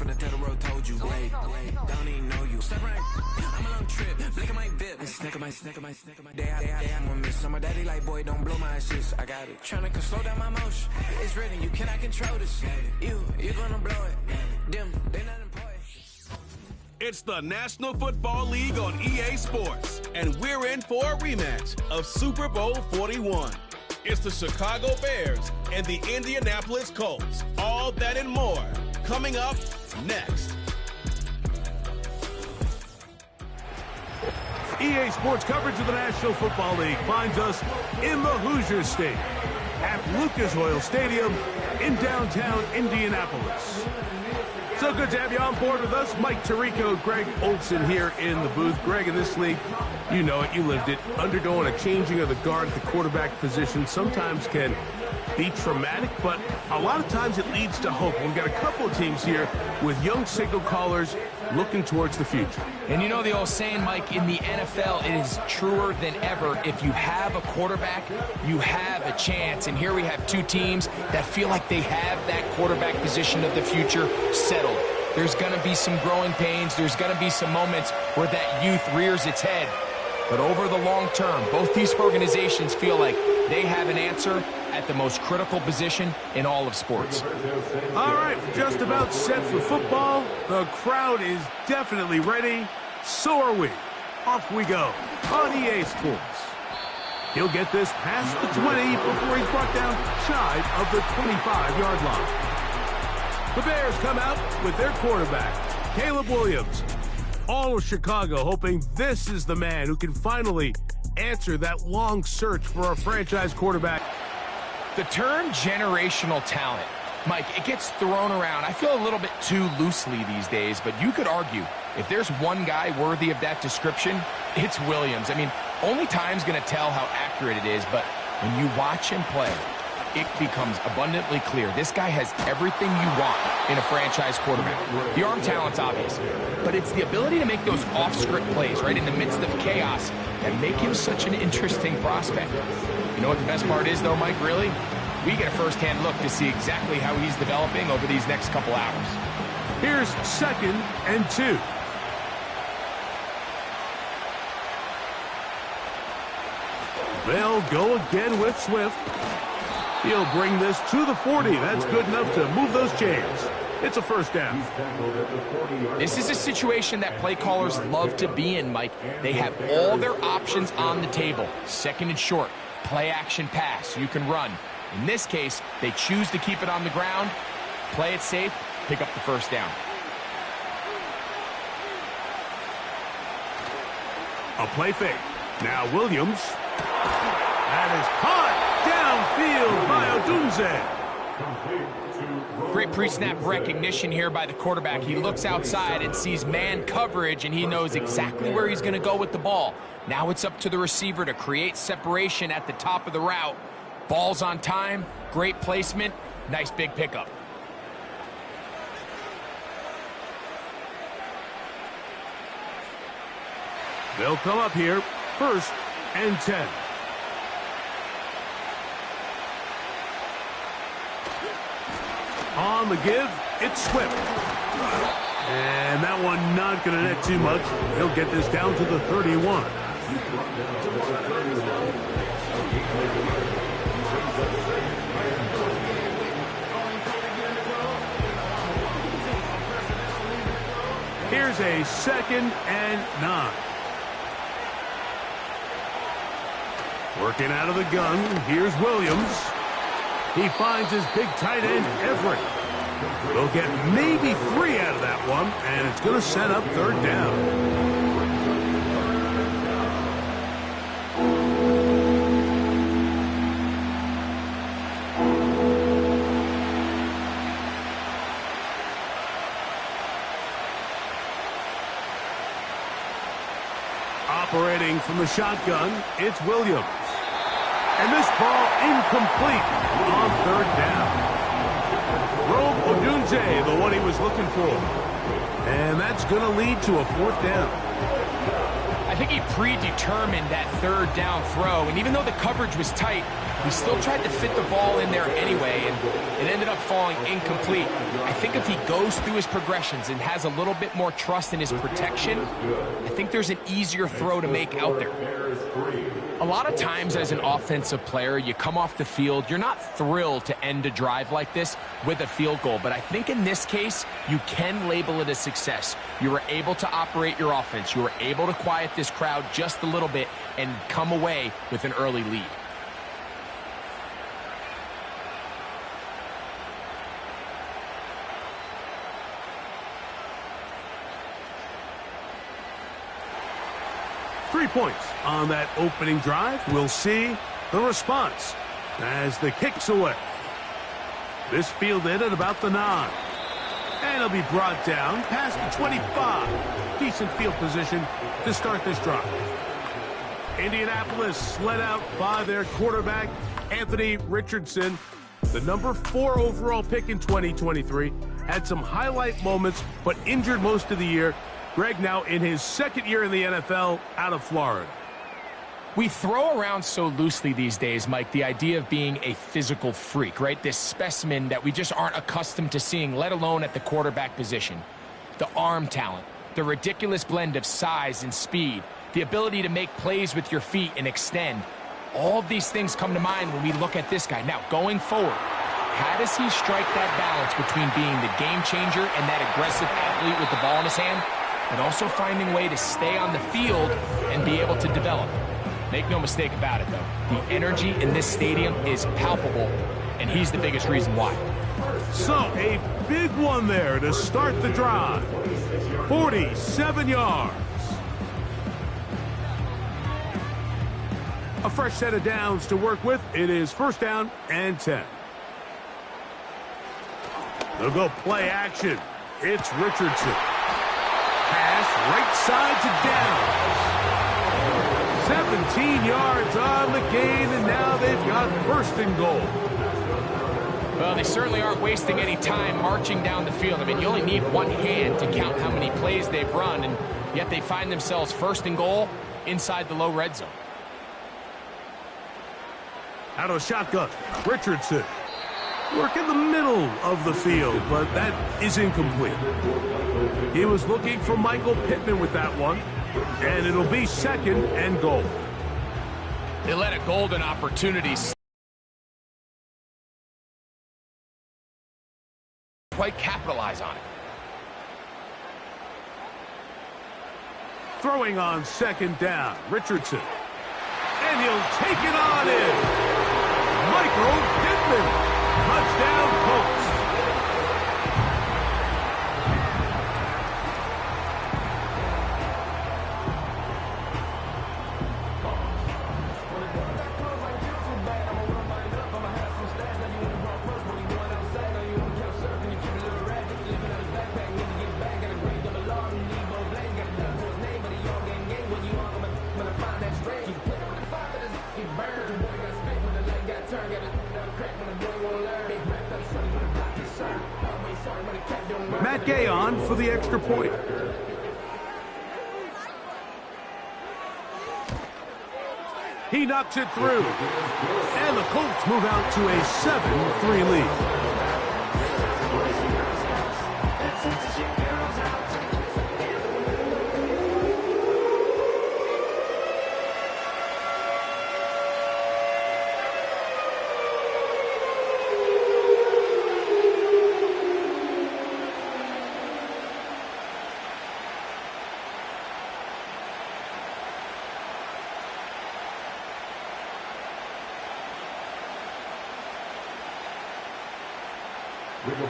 from the third row told you. Wait, don't even know you. Step right, I'm a long trip. Blick at my VIP. Snicker my. Day I'm gonna miss. My daddy like, boy, don't blow my assist. I got it. Tryna slow down my motion. It's written, you cannot control this. You gonna blow it. Them, they not important. It's the National Football League on EA Sports, and we're in for a rematch of Super Bowl 41. It's the Chicago Bears and the Indianapolis Colts. All that and more coming up next. EA Sports coverage of the National Football League finds us in the Hoosier State at Lucas Oil Stadium in downtown Indianapolis. So good to have you on board with us. Mike Tirico, Greg Olson here in the booth. Greg, in this league, you know it, you lived it. Undergoing a changing of the guard at the quarterback position sometimes can be traumatic, but a lot of times it leads to hope. We've got a couple of teams here with young signal callers looking towards the future. And you know the old saying, Mike, in the NFL, it is truer than ever. If you have a quarterback, you have a chance. And here we have two teams that feel like they have that quarterback position of the future settled. There's going to be some growing pains. There's going to be some moments where that youth rears its head. But over the long term, both these organizations feel like they have an answer at the most critical position in all of sports. All right, just about set for football. The crowd is definitely ready. So are we. Off we go on EA Sports. He'll get this past the 20 before he's brought down shy of the 25-yard line. The Bears come out with their quarterback, Caleb Williams. All of Chicago hoping this is the man who can finally answer that long search for a franchise quarterback. The term generational talent, Mike, it gets thrown around. I feel a little bit too loosely these days, but you could argue if there's one guy worthy of that description, it's Williams. I mean, only time's going to tell how accurate it is, but when you watch him play, it becomes abundantly clear. This guy has everything you want in a franchise quarterback. The arm talent's obvious, but it's the ability to make those off-script plays right in the midst of chaos that make him such an interesting prospect. You know what the best part is, though, Mike, really? We get a first-hand look to see exactly how he's developing over these next couple hours. Here's 2nd and 2. They'll go again with Swift. He'll bring this to the 40. That's good enough to move those chains. It's a first down. This is a situation that play callers love to be in, Mike. They have all their options on the table. 2nd and short, play action pass. You can run. In this case, they choose to keep it on the ground, play it safe, pick up the first down. A play fake. Now Williams. That is caught downfield by Odunze. Great pre-snap recognition here by the quarterback. He looks outside and sees man coverage, and he knows exactly where he's going to go with the ball. Now it's up to the receiver to create separation at the top of the route. Ball's on time, great placement, nice big pickup. They'll come up here, 1st and 10. On the give, it's Swift. And that one not going to net too much. He'll get this down to the 31. Here's a 2nd and 9. Working out of the gun, here's Williams. He finds his big tight end, Everett. They'll get maybe 3 out of that one, and it's going to set up 3rd down. Operating from the shotgun, it's Williams. And this ball incomplete on 3rd down. Robe Odunze, the one he was looking for. And that's going to lead to a 4th down. I think he predetermined that 3rd down throw, and even though the coverage was tight, He still tried to fit the ball in there anyway, and it ended up falling incomplete. I think if he goes through his progressions and has a little bit more trust in his protection, I think there's an easier throw to make out there. A lot of times as an offensive player, you come off the field, you're not thrilled to end a drive like this with a field goal, but I think in this case, you can label it a success. You were able to operate your offense. You were able to quiet this crowd just a little bit and come away with an early lead. Three points on that opening drive. We'll see the response as the kick's away. This fielded at about the 9. And it'll be brought down past the 25. Decent field position to start this drive. Indianapolis led out by their quarterback, Anthony Richardson. The number 4 overall pick in 2023. Had some highlight moments, but injured most of the year. Greg now in his second year in the NFL out of Florida. We throw around so loosely these days, Mike, the idea of being a physical freak, right? This specimen that we just aren't accustomed to seeing, let alone at the quarterback position. The arm talent, the ridiculous blend of size and speed, the ability to make plays with your feet and extend. All of these things come to mind when we look at this guy. Now, going forward, how does he strike that balance between being the game changer and that aggressive athlete with the ball in his hand, but also finding a way to stay on the field and be able to develop? Make no mistake about it, though. The energy in this stadium is palpable, and he's the biggest reason why. So, a big one there to start the drive. 47 yards. A fresh set of downs to work with. It is first down and 10. They'll go play action. It's Richardson. Pass right side to down. 17 yards on the gain, and now they've got first and goal. Well, they certainly aren't wasting any time marching down the field. I mean, you only need one hand to count how many plays they've run, and yet they find themselves first and goal inside the low red zone. Out of shotgun, Richardson. Work in the middle of the field, but that is incomplete. He was looking for Michael Pittman with that one, and it'll be second and goal. They let a golden opportunity quite capitalize on it. Throwing on second down, Richardson. And he'll take it on in. Michael Pittman. Touchdown, Colts. For the extra point. He knocks it through. And the Colts move out to a 7-3 lead.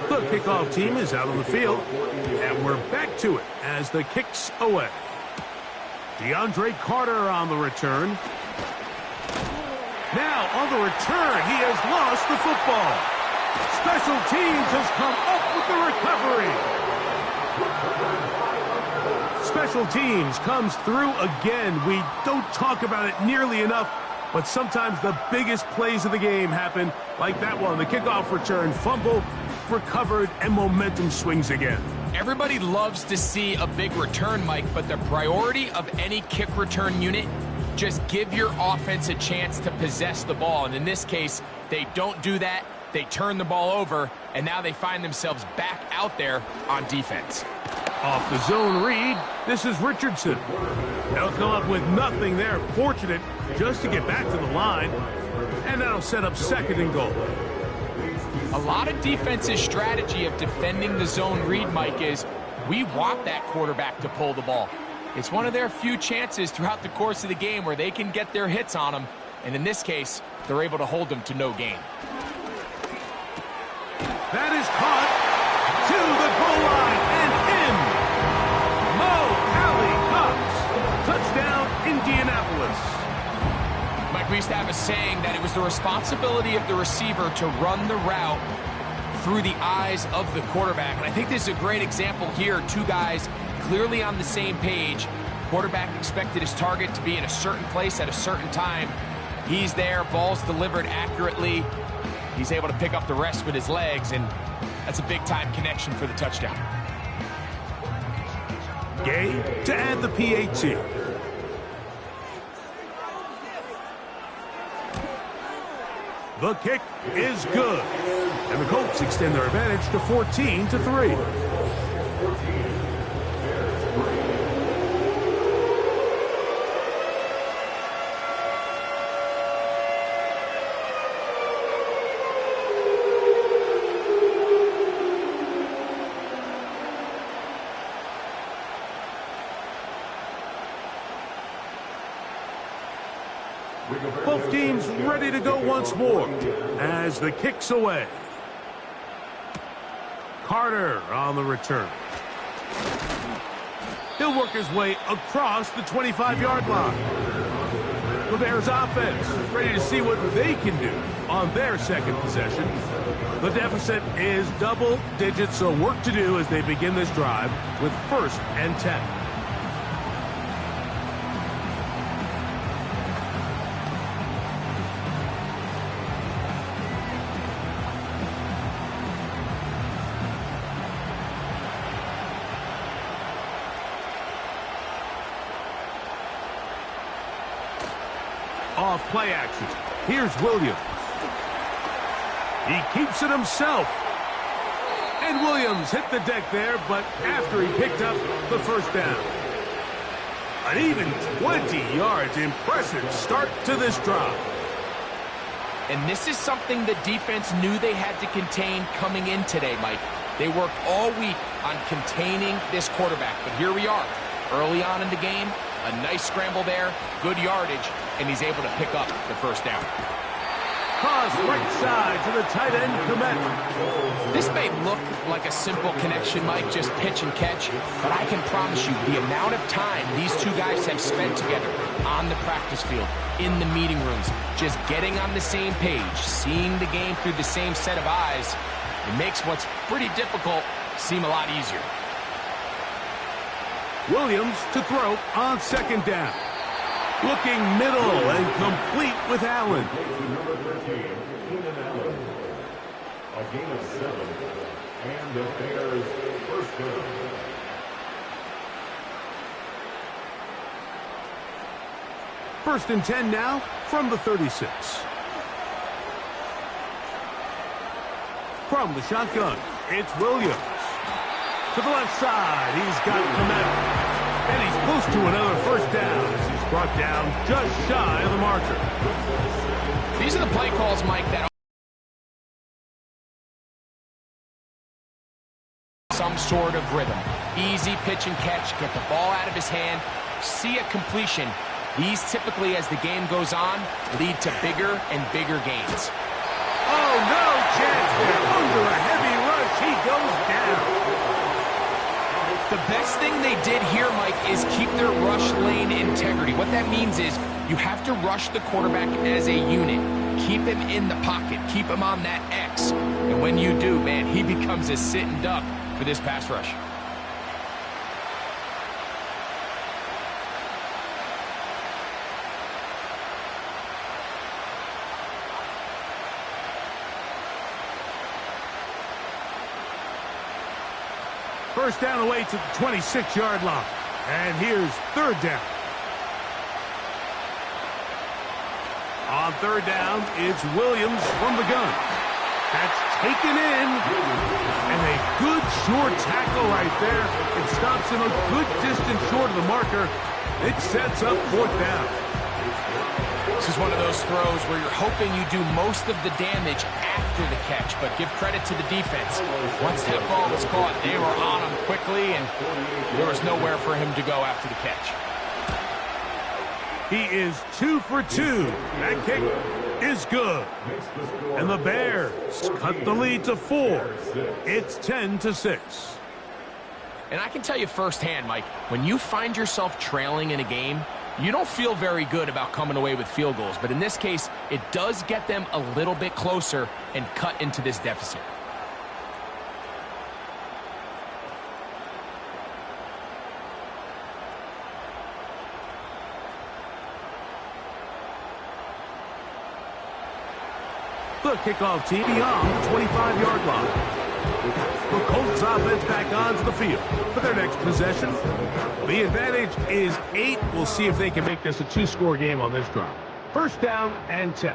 The kickoff team is out on the field, and we're back to it as the kick's away. DeAndre Carter on the return. Now on the return, he has lost the football. Special teams has come up with the recovery. Special teams comes through again. We don't talk about it nearly enough, but sometimes the biggest plays of the game happen like that one. The kickoff return, fumble, recovered, and momentum swings again. Everybody loves to see a big return, Mike, but the priority of any kick return unit Just give your offense a chance to possess the ball. And in this case, they don't do that. They turn the ball over, and now they find themselves back out there on defense. Off the zone read, this is Richardson. They'll come up with nothing there. Fortunate just to get back to the line. And that'll set up 2nd and goal. A lot of defense's strategy of defending the zone read, Mike, is we want that quarterback to pull the ball. It's one of their few chances throughout the course of the game where they can get their hits on them. And in this case, they're able to hold them to no gain. That is caught to the goal line and in. Mo Alley Cox. Touchdown, Indianapolis. Mike, we used to have a saying that it was the responsibility of the receiver to run the route through the eyes of the quarterback. And I think this is a great example here. Two guys clearly on the same page. Quarterback expected his target to be in a certain place at a certain time. He's there, ball's delivered accurately. He's able to pick up the rest with his legs, and that's a big-time connection for the touchdown. Gay to add the PAT. The kick is good. And the Colts extend their advantage to 14-3. Both teams ready to go once more as the kick's away. Carter on the return. He'll work his way across the 25-yard line. The Bears offense is ready to see what they can do on their 2nd possession. The deficit is double digits, so work to do as they begin this drive with 1st and 10. Off play action. Here's Williams. He keeps it himself. And Williams hit the deck there, but after he picked up the 1st down. An even 20 yards. Impressive start to this drive. And this is something the defense knew they had to contain coming in today, Mike. They worked all week on containing this quarterback, but here we are. Early on in the game, a nice scramble there, good yardage, and he's able to pick up the 1st down. Cross right side to the tight end, Komet. This may look like a simple connection, Mike, just pitch and catch, but I can promise you the amount of time these two guys have spent together on the practice field, in the meeting rooms, just getting on the same page, seeing the game through the same set of eyes, it makes what's pretty difficult seem a lot easier. Williams to throw on 2nd down. Looking middle and complete with Allen. A gain of 7. And the Bears 1st down. First and 10 now from the 36. From the shotgun, it's Williams. To the left side, he's got Komet. And he's close to another 1st down as he's brought down just shy of the marker. These are the play calls, Mike, that some sort of rhythm. Easy pitch and catch, get the ball out of his hand, see a completion. These typically, as the game goes on, lead to bigger and bigger gains. Oh, no chance there. Under a heavy rush, he goes down. The best thing they did here, Mike, is keep their rush lane integrity. What that means is you have to rush the quarterback as a unit. Keep him in the pocket. Keep him on that X. And when you do, man, he becomes a sitting duck for this pass rush. First down away to the 26-yard line. And here's 3rd down. On third down, it's Williams from the gun. That's taken in. And a good short tackle right there. It stops him a good distance short of the marker. It sets up fourth down. This is one of those throws where you're hoping you do most of the damage after the catch, but give credit to the defense. Once that ball was caught, they were on him quickly, and there was nowhere for him to go after the catch. He is 2 for 2. That kick is good. And the Bears cut the lead to 4. It's 10-6. And I can tell you firsthand, Mike, when you find yourself trailing in a game, you don't feel very good about coming away with field goals. But in this case, it does get them a little bit closer and cut into this deficit. The kickoff team beyond the 25-yard line. The Colts offense back onto the field for their next possession. The advantage is 8. We'll see if they can make this a 2-score game on this drive. First down and 10.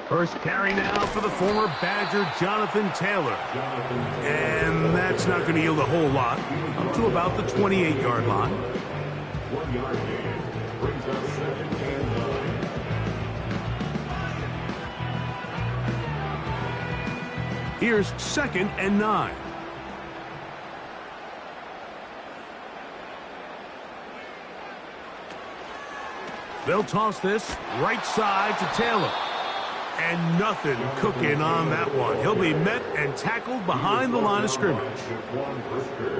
First carry now for the former Badger, Jonathan Taylor. And that's not going to yield a whole lot. Up to about the 28-yard line. 1 yard gain brings us 2nd and 9. Here's 2nd and 9. They'll toss this right side to Taylor. And nothing cooking on that one. He'll be met and tackled behind the line of scrimmage.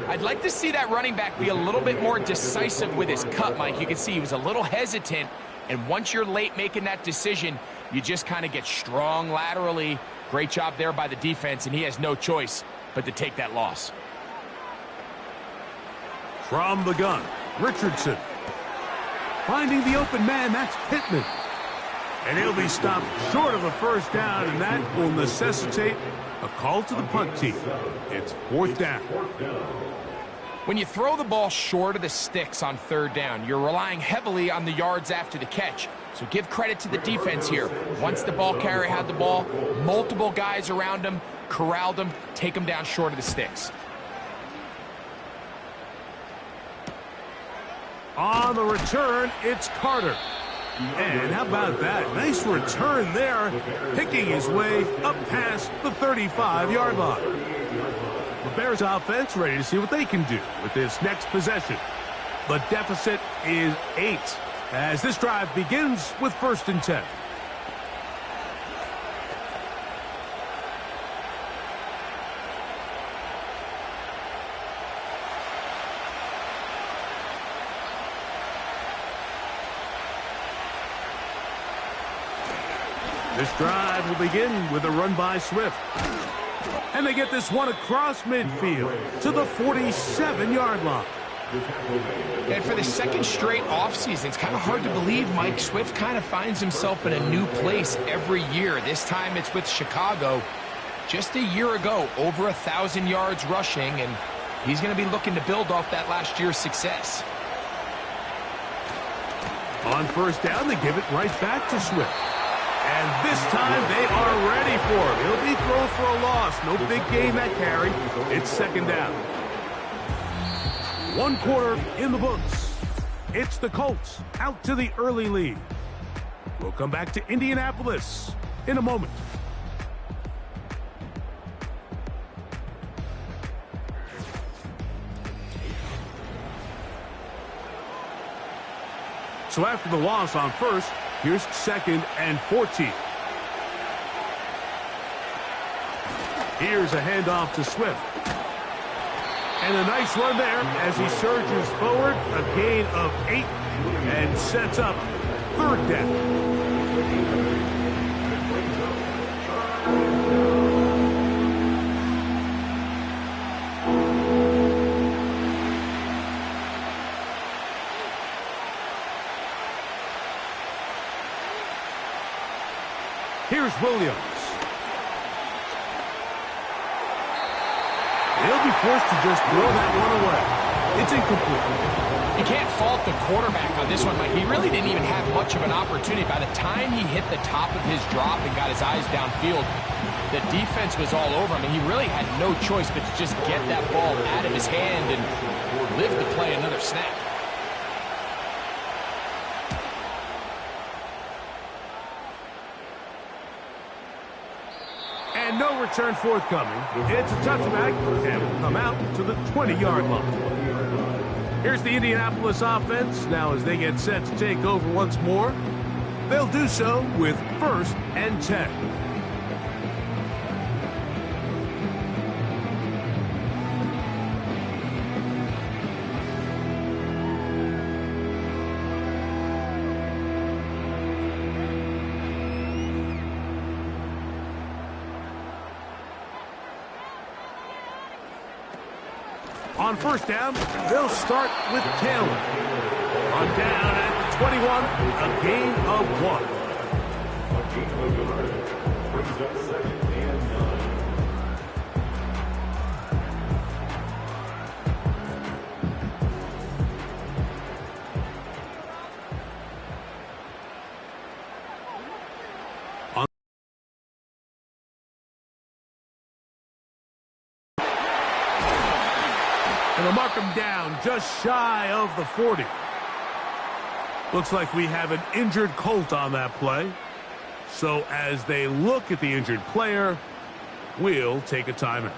I'd like to see that running back be a little bit more decisive with his cut, Mike. You can see he was a little hesitant, and once you're late making that decision, you just kind of get strong laterally. Great job there by the defense, and he has no choice but to take that loss. From the gun, Richardson. Finding the open man, that's Pittman. And he'll be stopped short of a first down, and that will necessitate a call to the punt team. It's 4th down. When you throw the ball short of the sticks on 3rd down, you're relying heavily on the yards after the catch. So give credit to the defense here. Once the ball carrier had the ball, multiple guys around him, corralled him, take him down short of the sticks. On the return, it's Carter. And how about that? Nice return there, picking his way up past the 35-yard line. The Bears offense ready to see what they can do with this next possession. The deficit is 8 as this drive begins with 1st and 10. This drive will begin with a run by Swift. And they get this one across midfield to the 47-yard line. And for the 2nd straight offseason, it's kind of hard to believe Mike Swift kind of finds himself in a new place every year. This time it's with Chicago. Just a year ago, over 1,000 yards rushing, and he's going to be looking to build off that last year's success. On 1st down, they give it right back to Swift. And this time they are ready for him. He'll be thrown for a loss. No big gain that carry. It's 2nd down. 1 quarter in the books. It's the Colts out to the early lead. We'll come back to Indianapolis in a moment. So after the loss on 1st, here's 2nd and 14. Here's a handoff to Swift. And a nice run there as he surges forward. A gain of 8 and sets up 3rd down. Here's Williams. He'll be forced to just throw that one away. It's incomplete. You can't fault the quarterback on this one, Mike. He really didn't even have much of an opportunity. By the time he hit the top of his drop and got his eyes downfield, the defense was all over him, and he really had no choice but to just get that ball out of his hand and live to play another snap. And no return forthcoming. It's a touchback and will come out to the 20-yard line. Here's the Indianapolis offense. Now as they get set to take over once more, they'll do so with 1st and 10. On 1st down, they'll start with Taylor. On down at 21, a gain of 1. A gain of 1 brings up 2nd and 9. And they'll mark him down just shy of the 40. Looks like we have an injured Colt on that play. So as they look at the injured player, we'll take a timeout.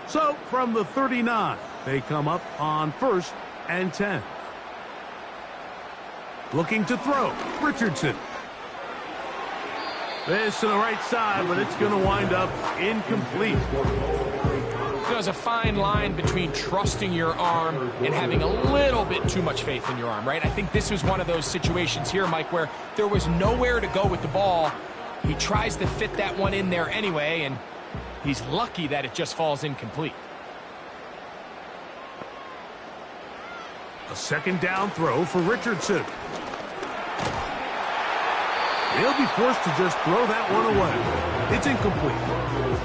So, from the 39, they come up on 1st and 10. Looking to throw, Richardson. This to the right side, but it's going to wind up incomplete. There's a fine line between trusting your arm and having a little bit too much faith in your arm, right? I think this was one of those situations here, Mike, where there was nowhere to go with the ball. He tries to fit that one in there anyway, and he's lucky that it just falls incomplete. A 2nd down throw for Richardson. He'll be forced to just throw that one away. It's incomplete.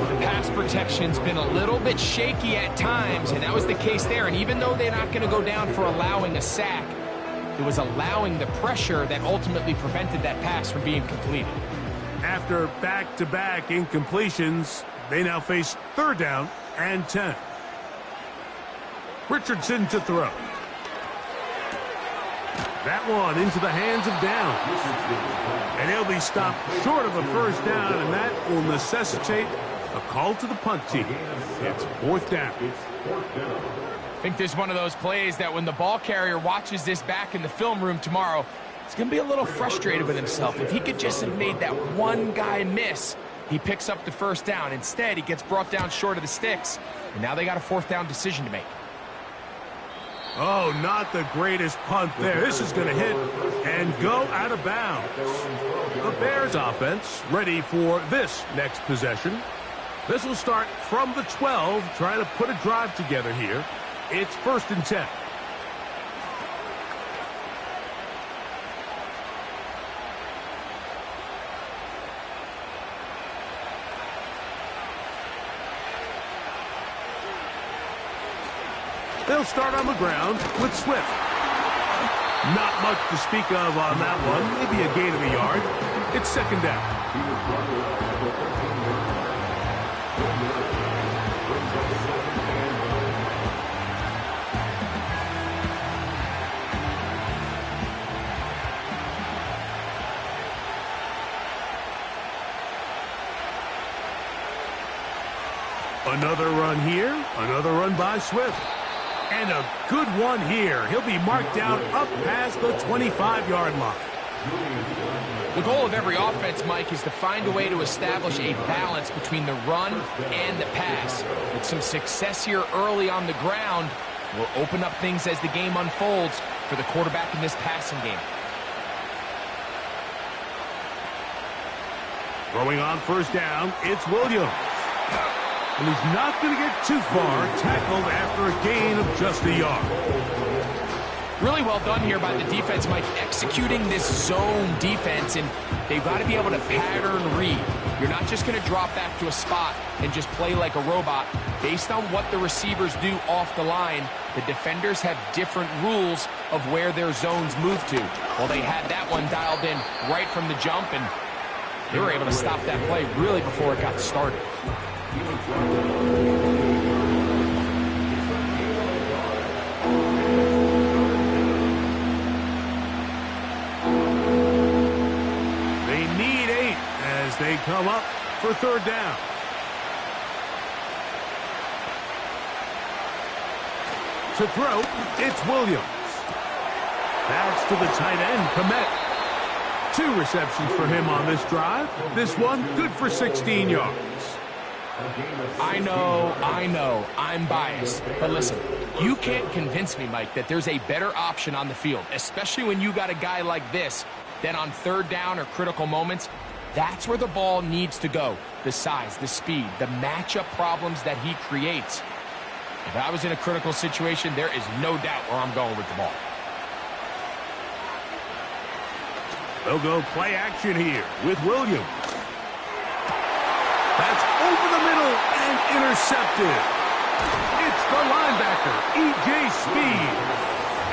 The pass protection's been a little bit shaky at times, and that was the case there. And even though they're not going to go down for allowing a sack, it was allowing the pressure that ultimately prevented that pass from being completed. After back-to-back incompletions, they now face 3rd down and 10. Richardson to throw. That one into the hands of Downs. And he'll be stopped short of a 1st down, and that will necessitate a call to the punt team. It's 4th down. I think this is one of those plays that when the ball carrier watches this back in the film room tomorrow, he's going to be a little frustrated with himself. If he could just have made that one guy miss, he picks up the 1st down. Instead, he gets brought down short of the sticks, and now they got a 4th down decision to make. Oh, not the greatest punt there. This is going to hit and go out of bounds. The Bears offense ready for this next possession. This will start from the 12, trying to put a drive together here. It's 1st and 10. They'll start on the ground with Swift. Not much to speak of on that one. Maybe a gain of a yard. It's 2nd down. Another run here. Another run by Swift. And a good one here. He'll be marked down up past the 25-yard line. The goal of every offense, Mike, is to find a way to establish a balance between the run and the pass. With some success here early on the ground, will open up things as the game unfolds for the quarterback in this passing game. Throwing on first down, it's Williams. And he's not going to get too far, tackled after a gain of just a yard. Really well done here by the defense, Mike, executing this zone defense, and they've got to be able to pattern read. You're not just going to drop back to a spot and just play like a robot. Based on what the receivers do off the line, the defenders have different rules of where their zones move to. Well, they had that one dialed in right from the jump, and they were able to stop that play really before it got started. They come up for third down. To throw, it's Williams. That's to the tight end, Komet. 2 receptions for him on this drive. This one good for 16 yards. I know, I'm biased. But listen, you can't convince me, Mike, that there's a better option on the field, especially when you got a guy like this, that on third down or critical moments, that's where the ball needs to go. The size, the speed, the matchup problems that he creates. If I was in a critical situation, there is no doubt where I'm going with the ball. They'll go play action here with Williams. That's over the middle and intercepted. It's the linebacker, E.J. Speed.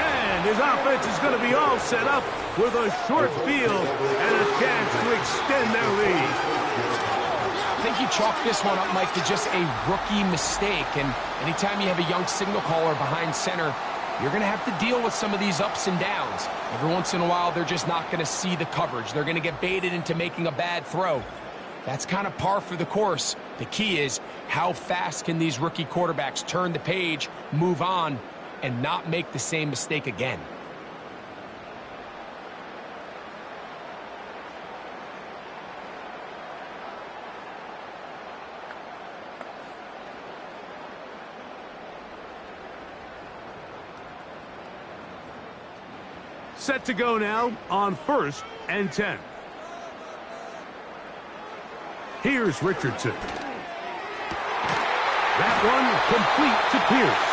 And his offense is going to be all set up with a short field and a chance to extend their lead. I think you chalk this one up, Mike, to just a rookie mistake. And anytime you have a young signal caller behind center, you're going to have to deal with some of these ups and downs. Every once in a while, they're just not going to see the coverage. They're going to get baited into making a bad throw. That's kind of par for the course. The key is, how fast can these rookie quarterbacks turn the page, move on, and not make the same mistake again? Set to go now on 1st and 10. Here's Richardson. That one complete to Pierce.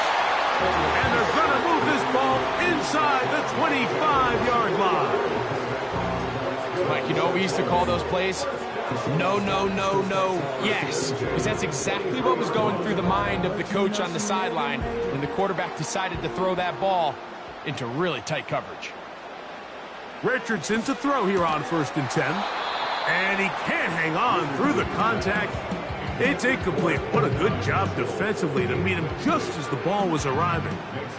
And they're going to move this ball inside the 25-yard line. Mike, you know what we used to call those plays? No, no, no, no, yes. Because that's exactly what was going through the mind of the coach on the sideline when the quarterback decided to throw that ball into really tight coverage. Richardson to throw here on 1st and 10. And he can't hang on through the contact. It's incomplete. What a good job defensively to meet him just as the ball was arriving.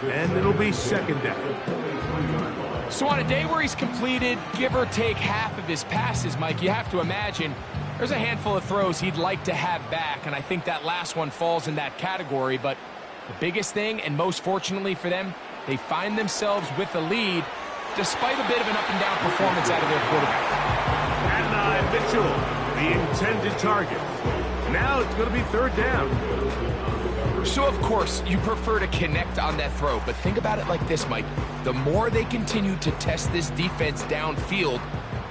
And it'll be 2nd down. So on a day where he's completed, give or take half of his passes, Mike, you have to imagine there's a handful of throws he'd like to have back, and I think that last one falls in that category. But the biggest thing, and most fortunately for them, they find themselves with a lead despite a bit of an up-and-down performance out of their quarterback. And Mitchell, the intended target. Now it's going to be 3rd down. So, of course, you prefer to connect on that throw, but think about it like this, Mike. The more they continue to test this defense downfield,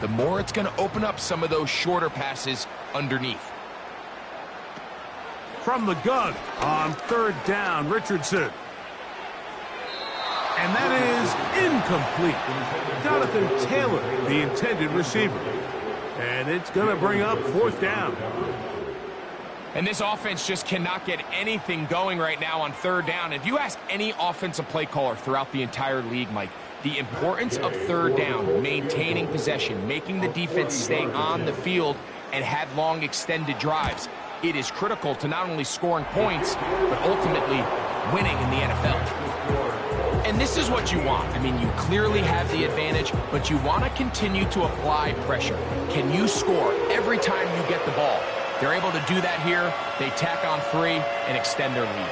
the more it's going to open up some of those shorter passes underneath. From the gun on 3rd down, Richardson. And that is incomplete. Jonathan Taylor, the intended receiver. And it's going to bring up 4th down. And this offense just cannot get anything going right now on 3rd down. If you ask any offensive play caller throughout the entire league, Mike, the importance of 3rd down, maintaining possession, making the defense stay on the field, and have long extended drives, it is critical to not only scoring points, but ultimately winning in the NFL. And this is what you want. I mean, you clearly have the advantage, but you want to continue to apply pressure. Can you score every time you get the ball? They're able to do that here. They tack on 3 and extend their lead.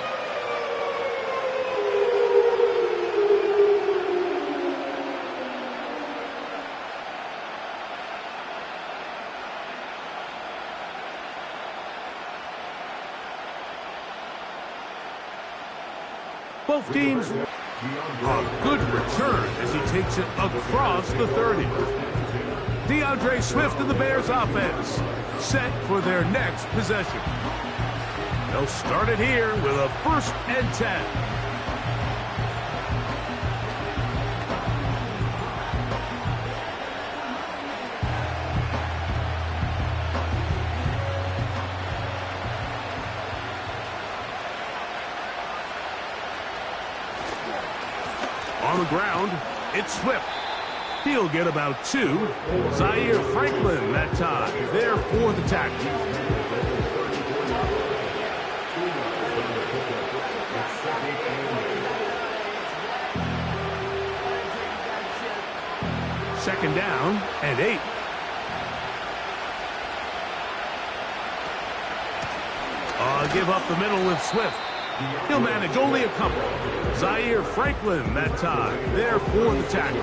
Both teams, a good return as he takes it across the 30. DeAndre Swift and the Bears offense set for their next possession. They'll start it here with a 1st and 10. On the ground, it's Swift. He'll get about 2. Zaire Franklin that time, there for the tackle. Second down and 8. Give up the middle with Swift. He'll manage only a couple. Zaire Franklin that time, there for the tackle.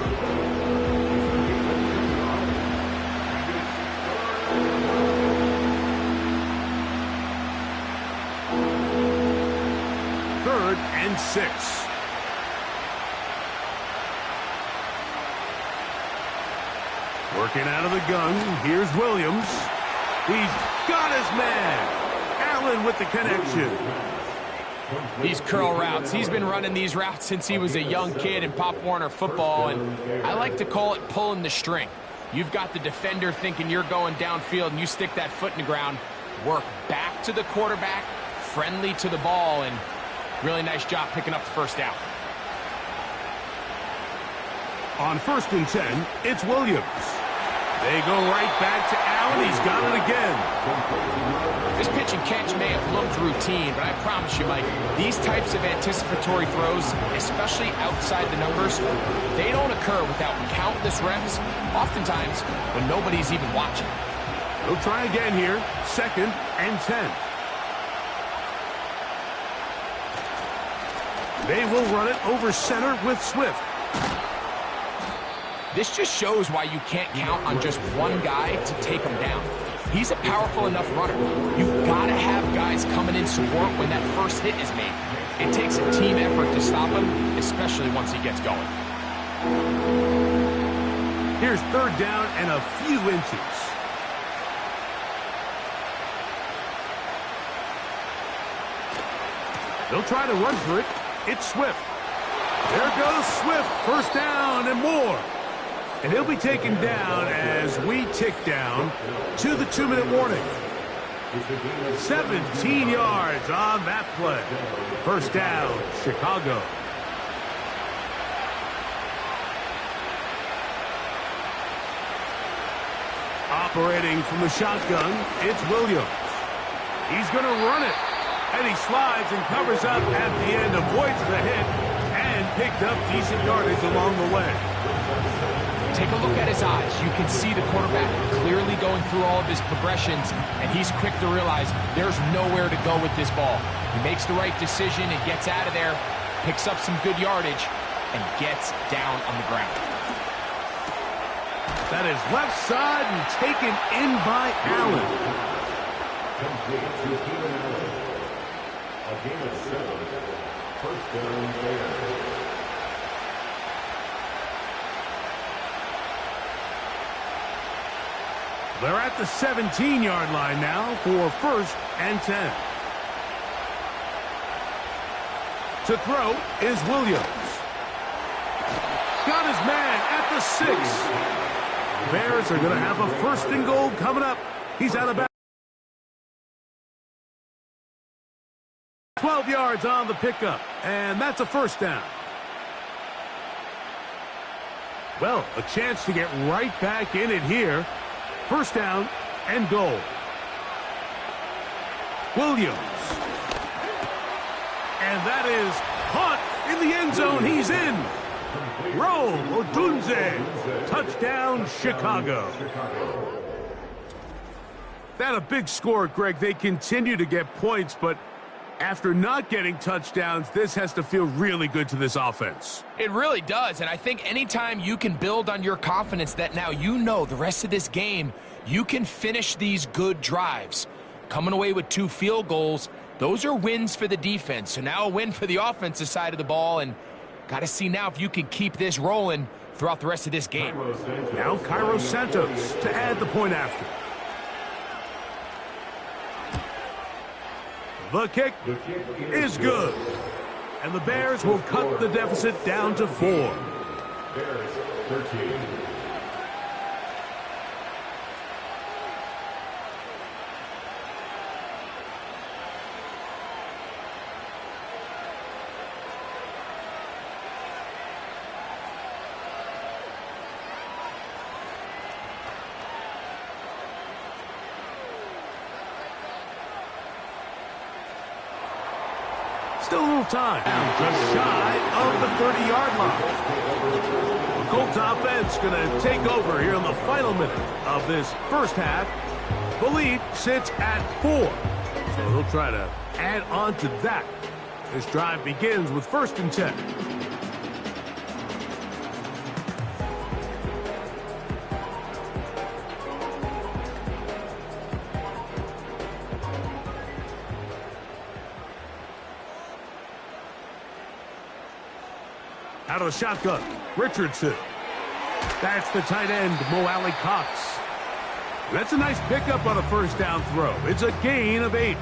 Third and 6. Working out of the gun, here's Williams. He's got his man. Allen with the connection. These curl routes. He's been running these routes since he was a young kid in Pop Warner football, and I like to call it pulling the string. You've got the defender thinking you're going downfield, and you stick that foot in the ground, work back to the quarterback, friendly to the ball, and really nice job picking up the first down. On 1st and 10, it's Williams. They go right back to Allen. He's got it again. This pitch and catch may have looked routine, but I promise you, Mike, these types of anticipatory throws, especially outside the numbers, they don't occur without countless reps, oftentimes when nobody's even watching. They'll try again here. 2nd and 10. They will run it over center with Swift. This just shows why you can't count on just one guy to take him down. He's a powerful enough runner. You've got to have guys coming in support when that first hit is made. It takes a team effort to stop him, especially once he gets going. Here's 3rd down and a few inches. They'll try to run for it. It's Swift. There goes Swift. 1st down and more. And he'll be taken down as we tick down to the 2-minute warning. 17 yards on that play. 1st down, Chicago. Operating from the shotgun, it's Williams. He's going to run it. And he slides and covers up at the end, avoids the hit, and picked up decent yardage along the way. Take a look at his eyes. You can see the quarterback clearly going through all of his progressions, and he's quick to realize there's nowhere to go with this ball. He makes the right decision and gets out of there, picks up some good yardage, and gets down on the ground. That is left side and taken in by Allen. A gain of 7. 1st down there. They're at the 17-yard line now for 1st and 10. To throw is Williams. Got his man at the 6. The Bears are going to have a 1st and goal coming up. He's out of bounds. 12 yards on the pickup, and that's a 1st down. Well, a chance to get right back in it here. 1st down and goal. Williams. And that is caught in the end zone. He's in. Rome Odunze. Touchdown, Chicago. That a big score, Greg. They continue to get points, but after not getting touchdowns, this has to feel really good to this offense. It really does, and I think anytime you can build on your confidence that now you know the rest of this game, you can finish these good drives. Coming away with 2 field goals, Those are wins for the defense. So now a win for the offensive side of the ball, and got to see now if you can keep this rolling throughout the rest of this game. Now Cairo Santos to add the point after. The kick is good. And the Bears will cut the deficit down to 4. Bears 13. Still a little time. Just shy of the 30-yard line. The Colts offense going to take over here in the final minute of this first half. The lead sits at 4. So they'll try to add on to that. This drive begins with 1st and 10. Out of the shotgun, Richardson. That's the tight end, Mo Alley Cox. That's a nice pickup on a first down throw. It's a gain of 8.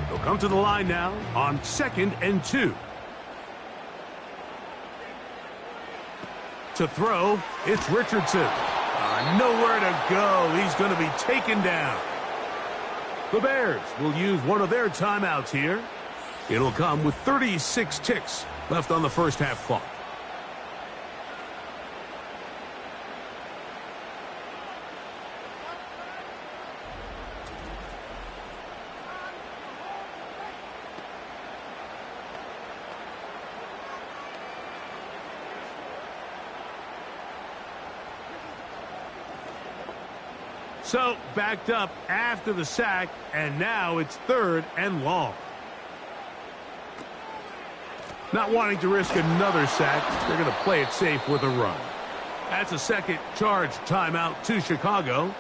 They'll come to the line now on 2nd and 2. To throw, it's Richardson. Nowhere to go. He's going to be taken down. The Bears will use one of their timeouts here. It'll come with 36 ticks left on the first half clock. So, backed up after the sack, and now it's 3rd and long. Not wanting to risk another sack, they're going to play it safe with a run. That's a second charge timeout to Chicago,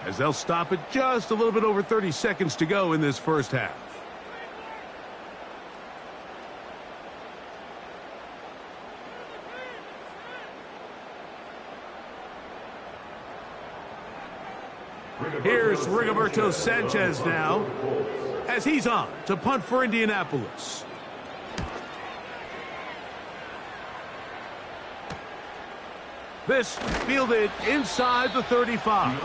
as they'll stop it just a little bit over 30 seconds to go in this first half. Here's Rigoberto Sanchez now, as he's on to punt for Indianapolis. This fielded inside the 35.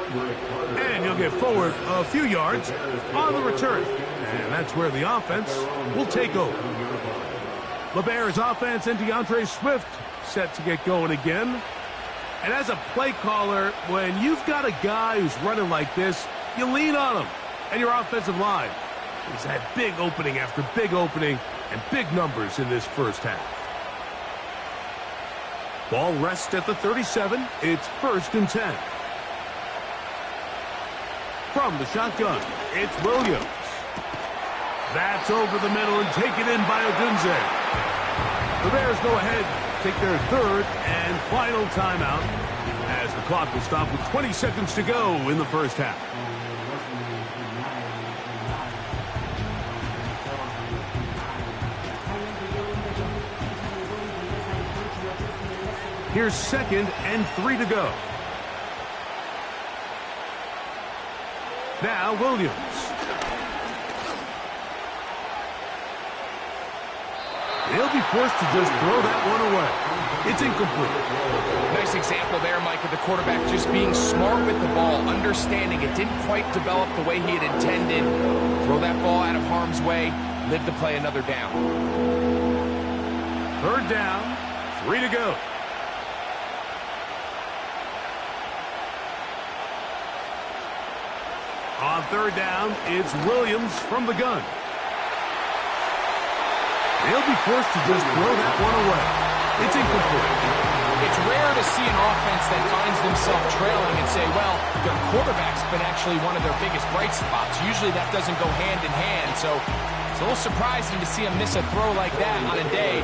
And you'll get forward a few yards on the return. And that's where the offense will take over. The Bears offense and DeAndre Swift set to get going again. And as a play caller, when you've got a guy who's running like this, you lean on him. And your offensive line has had big opening after big opening and big numbers in this first half. Ball rests at the 37. It's 1st and 10. From the shotgun, it's Williams. That's over the middle and taken in by Odunze. The Bears go ahead, take their 3rd and final timeout, as the clock will stop with 20 seconds to go in the first half. Here's 2nd and 3 to go. Now Williams. They'll be forced to just throw that one away. It's incomplete. Nice example there, Mike, of the quarterback just being smart with the ball, understanding it didn't quite develop the way he had intended. Throw that ball out of harm's way, live to play another down. 3rd down, 3 to go. On 3rd down, it's Williams from the gun. They'll be forced to just throw that one away. It's incomplete. It's rare to see an offense that finds themselves trailing and say, well, their quarterback's been actually one of their biggest bright spots. Usually that doesn't go hand in hand, so it's a little surprising to see him miss a throw like that on a day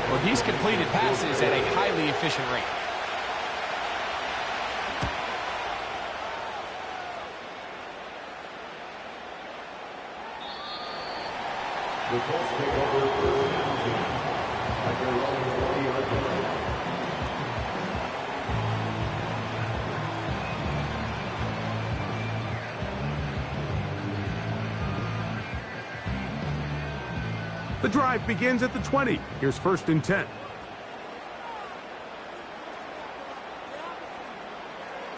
where he's completed passes at a highly efficient rate. The Colts take over first down team at their own 40-yard line. The drive begins at the 20. Here's 1st and 10.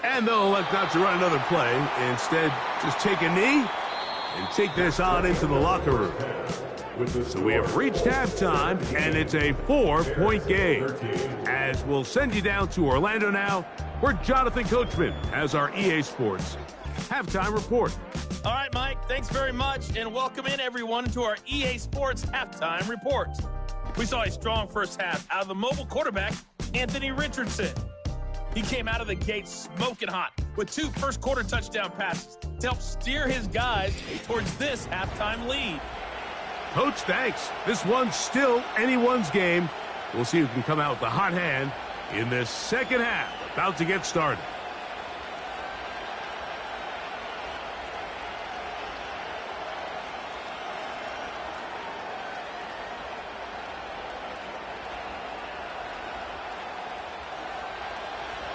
And they'll elect not to run another play. Instead, just take a knee and take this on into the locker room. So we have reached halftime, and it's a 4-point game. As we'll send you down to Orlando now, where Jonathan Coachman has our EA Sports halftime report. All right, Mike, thanks very much, and welcome in, everyone, to our EA Sports halftime report. We saw a strong first half out of the mobile quarterback, Anthony Richardson. He came out of the gate smoking hot with 2 first-quarter touchdown passes to help steer his guys towards this halftime lead. Coach, thanks. This one's still anyone's game. We'll see who can come out with the hot hand in this second half. About to get started.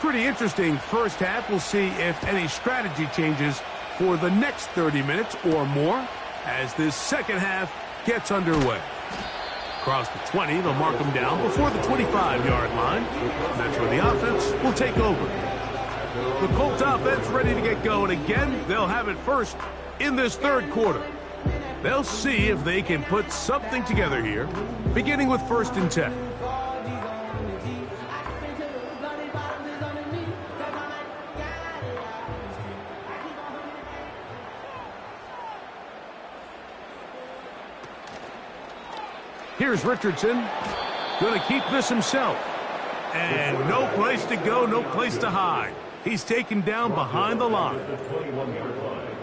Pretty interesting first half. We'll see if any strategy changes for the next 30 minutes or more as this second half gets underway. Across the 20, they'll mark them down before the 25-yard line. That's where the offense will take over. The Colts offense ready to get going again. They'll have it first in this third quarter. They'll see if they can put something together here, beginning with 1st and 10. Here's Richardson, going to keep this himself. And no place to go, no place to hide. He's taken down behind the line.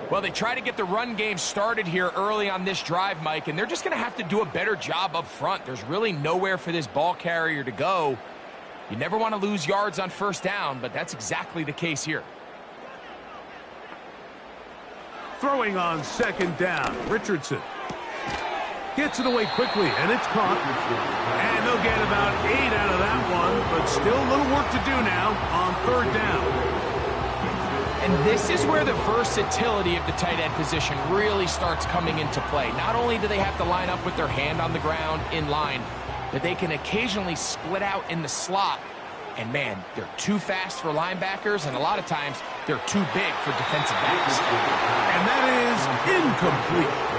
Well, they try to get the run game started here early on this drive, Mike, and they're just going to have to do a better job up front. There's really nowhere for this ball carrier to go. You never want to lose yards on first down, but that's exactly the case here. Throwing on 2nd down, Richardson. Gets it away quickly, and it's caught. And they'll get about 8 out of that one, but still a little work to do now on 3rd down. And this is where the versatility of the tight end position really starts coming into play. Not only do they have to line up with their hand on the ground in line, but they can occasionally split out in the slot. And, man, they're too fast for linebackers, and a lot of times they're too big for defensive backs. And that is incomplete.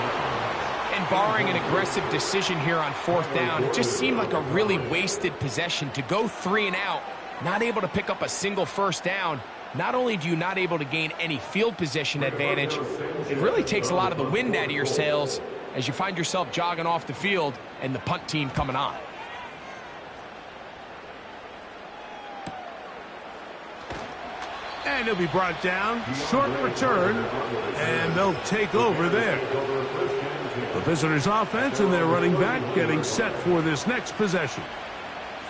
And barring an aggressive decision here on 4th down, it just seemed like a really wasted possession to go 3 and out, not able to pick up a single first down. Not only do you not able to gain any field position advantage, it really takes a lot of the wind out of your sails as you find yourself jogging off the field and the punt team coming on. And he'll be brought down. Short return. And they'll take over there. The visitors' offense and their running back getting set for this next possession.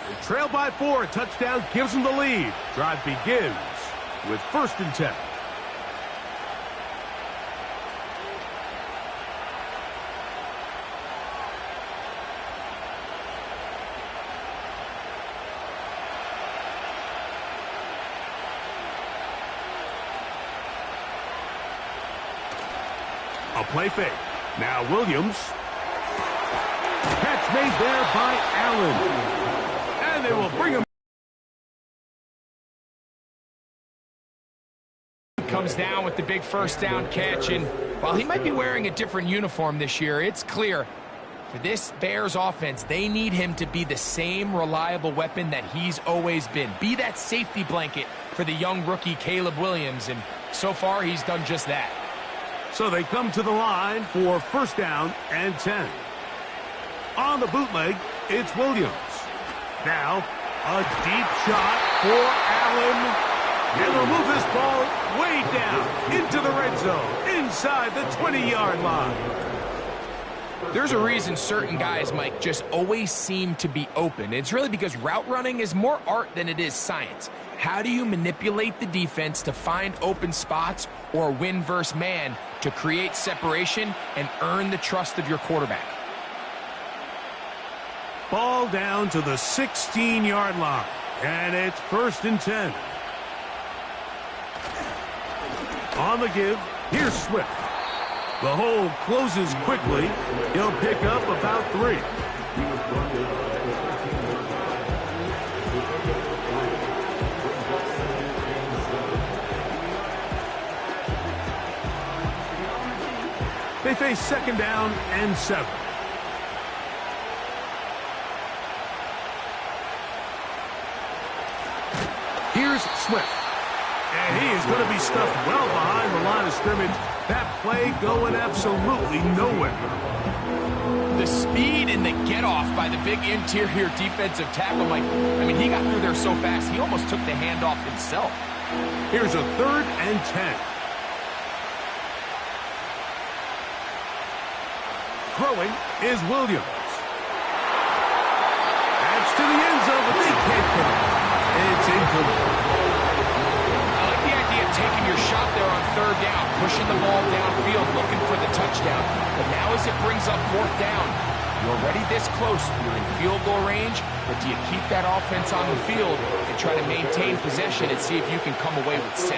They trail by 4. A touchdown gives them the lead. Drive begins with 1st and 10. A play fake. Now Williams. Catch made there by Allen. And they will bring him. Comes down with the big first down catch, and while he might be wearing a different uniform this year, it's clear for this Bears offense, they need him to be the same reliable weapon that he's always been. Be that safety blanket for the young rookie Caleb Williams, and so far he's done just that. So they come to the line for 1st down and 10. On the bootleg, it's Williams. Now A deep shot for Allen. And they'll move this ball way down into the red zone, inside the 20-yard line. There's a reason certain guys, Mike, just always seem to be open. It's really because route running is more art than it is science. How do you manipulate the defense to find open spots or win versus man to create separation and earn the trust of your quarterback? Ball down to the 16-yard line, and it's 1st and 10. On the give, here's Swift. The hole closes quickly. He'll pick up about 3. They face 2nd down and 7. Here's Swift. And he is going to be stuffed well behind the line of scrimmage. That play going absolutely nowhere. The speed and the get-off by the big interior defensive tackle, Mike, I mean, he got through there so fast, he almost took the handoff himself. Here's a 3rd and 10. Throwing is Williams. That's to the end zone, but they can't connect. It's incomplete. Taking your shot there on 3rd down, pushing the ball downfield, looking for the touchdown. But now as it brings up 4th down, you're already this close. You're in field goal range, but do you keep that offense on the field and try to maintain possession and see if you can come away with 6?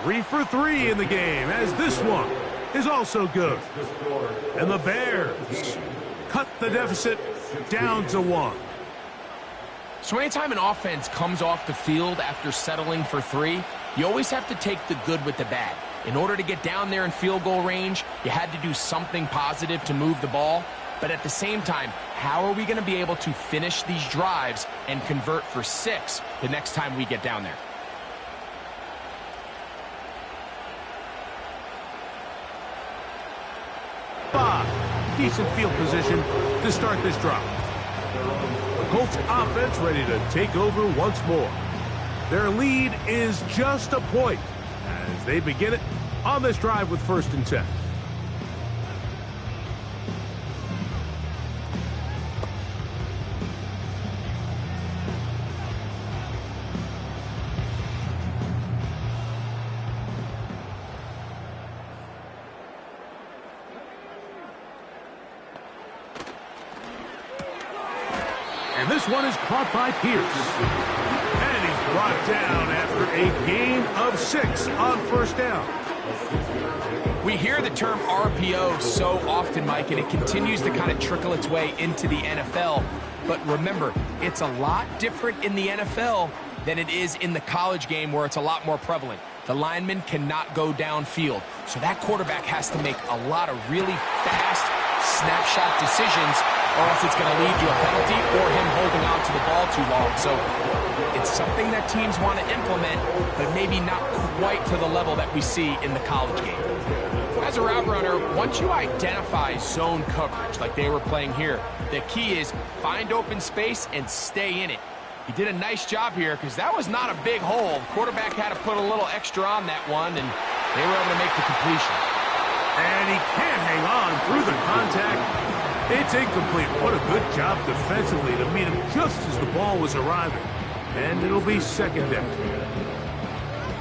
3 for 3 in the game, as this one is also good. And the Bears cut the deficit down to 1. So anytime an offense comes off the field after settling for 3, you always have to take the good with the bad. In order to get down there in field goal range, you had to do something positive to move the ball. But at the same time, how are we going to be able to finish these drives and convert for 6 the next time we get down there? Decent field position to start this drive. The Colts offense ready to take over once more. Their lead is just a point as they begin it on this drive with 1st and 10. And this one is caught by Pierce. And he's brought down after a gain of 6 on 1st down. We hear the term RPO so often, Mike, and it continues to kind of trickle its way into the NFL. But remember, it's a lot different in the NFL than it is in the college game where it's a lot more prevalent. The lineman cannot go downfield. So that quarterback has to make a lot of really fast snapshot decisions, or else it's going to lead to a penalty or him holding on to the ball too long. So it's something that teams want to implement, but maybe not quite to the level that we see in the college game. As a route runner, once you identify zone coverage like they were playing here, the key is find open space and stay in it. He did a nice job here because that was not a big hole. The quarterback had to put a little extra on that one, and they were able to make the completion. And he can't hang on through the contact. It's incomplete. What a good job defensively to meet him just as the ball was arriving. And it'll be 2nd down.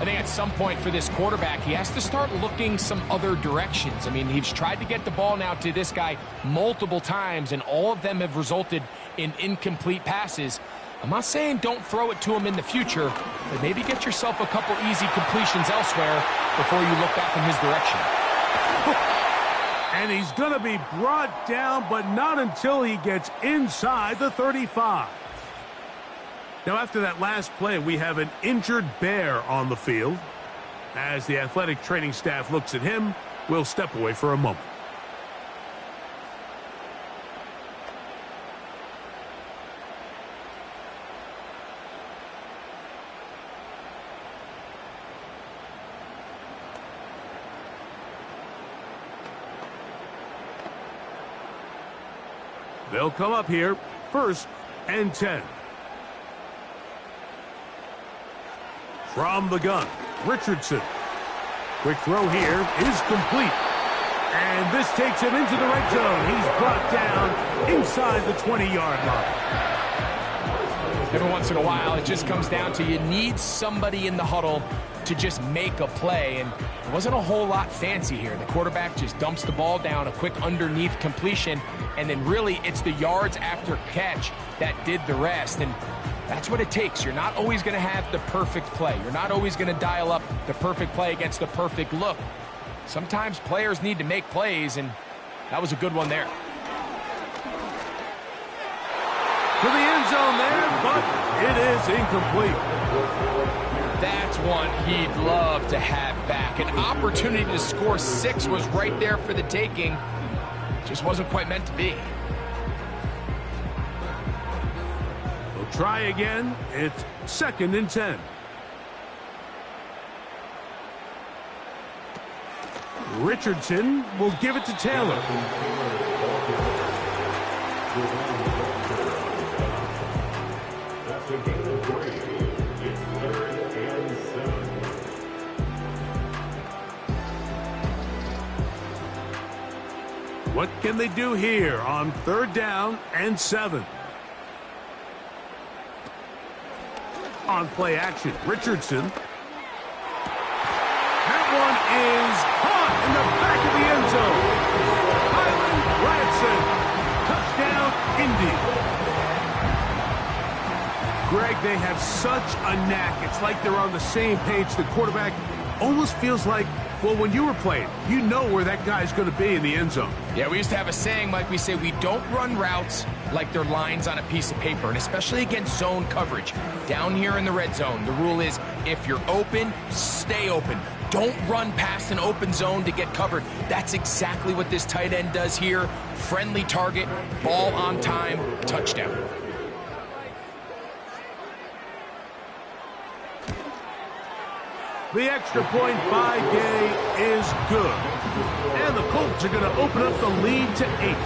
I think at some point for this quarterback, he has to start looking some other directions. I mean, he's tried to get the ball now to this guy multiple times, and all of them have resulted in incomplete passes. I'm not saying don't throw it to him in the future, but maybe get yourself a couple easy completions elsewhere before you look back in his direction. And he's going to be brought down, but not until he gets inside the 35. Now, after that last play, we have an injured Bear on the field. As the athletic training staff looks at him, we'll step away for a moment. They'll come up here. First and 10. From the gun, Richardson. Quick throw here is complete. And this takes him into the red zone. He's brought down inside the 20-yard line. Every once in a while, it just comes down to you need somebody in the huddle to just make a play, and it wasn't a whole lot fancy here. The quarterback just dumps the ball down, a quick underneath completion, and then really it's the yards after catch that did the rest, and that's what it takes. You're not always going to have the perfect play. You're not always going to dial up the perfect play against the perfect look. Sometimes players need to make plays, and that was a good one there. To the end zone there, but it is incomplete. That's one he'd love to have back. An opportunity to score 6 was right there for the taking. Just wasn't quite meant to be. We'll try again. It's 2nd and 10. Richardson will give it to Taylor. That's a gain of 3. It's 3rd and 7. What can they do here on 3rd down and 7? On play action, Richardson. That one is caught in the back of the end zone. Highland Branson. Touchdown, Indy. Greg, they have such a knack. It's like they're on the same page. The quarterback almost feels like, well, when you were playing, you know where that guy's going to be in the end zone. Yeah, we used to have a saying, Mike, we say we don't run routes like they're lines on a piece of paper, and especially against zone coverage. Down here in the red zone, the rule is if you're open, stay open. Don't run past an open zone to get covered. That's exactly what this tight end does here. Friendly target, ball on time, touchdown. The extra point by Gay is good. And the Colts are going to open up the lead to 8.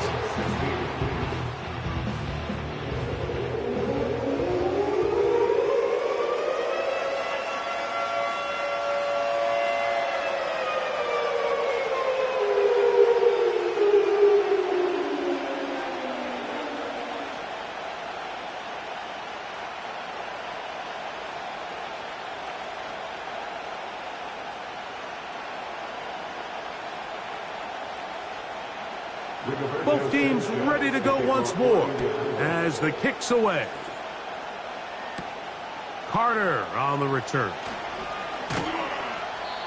Both teams ready to go once more as the kick's away. Carter on the return.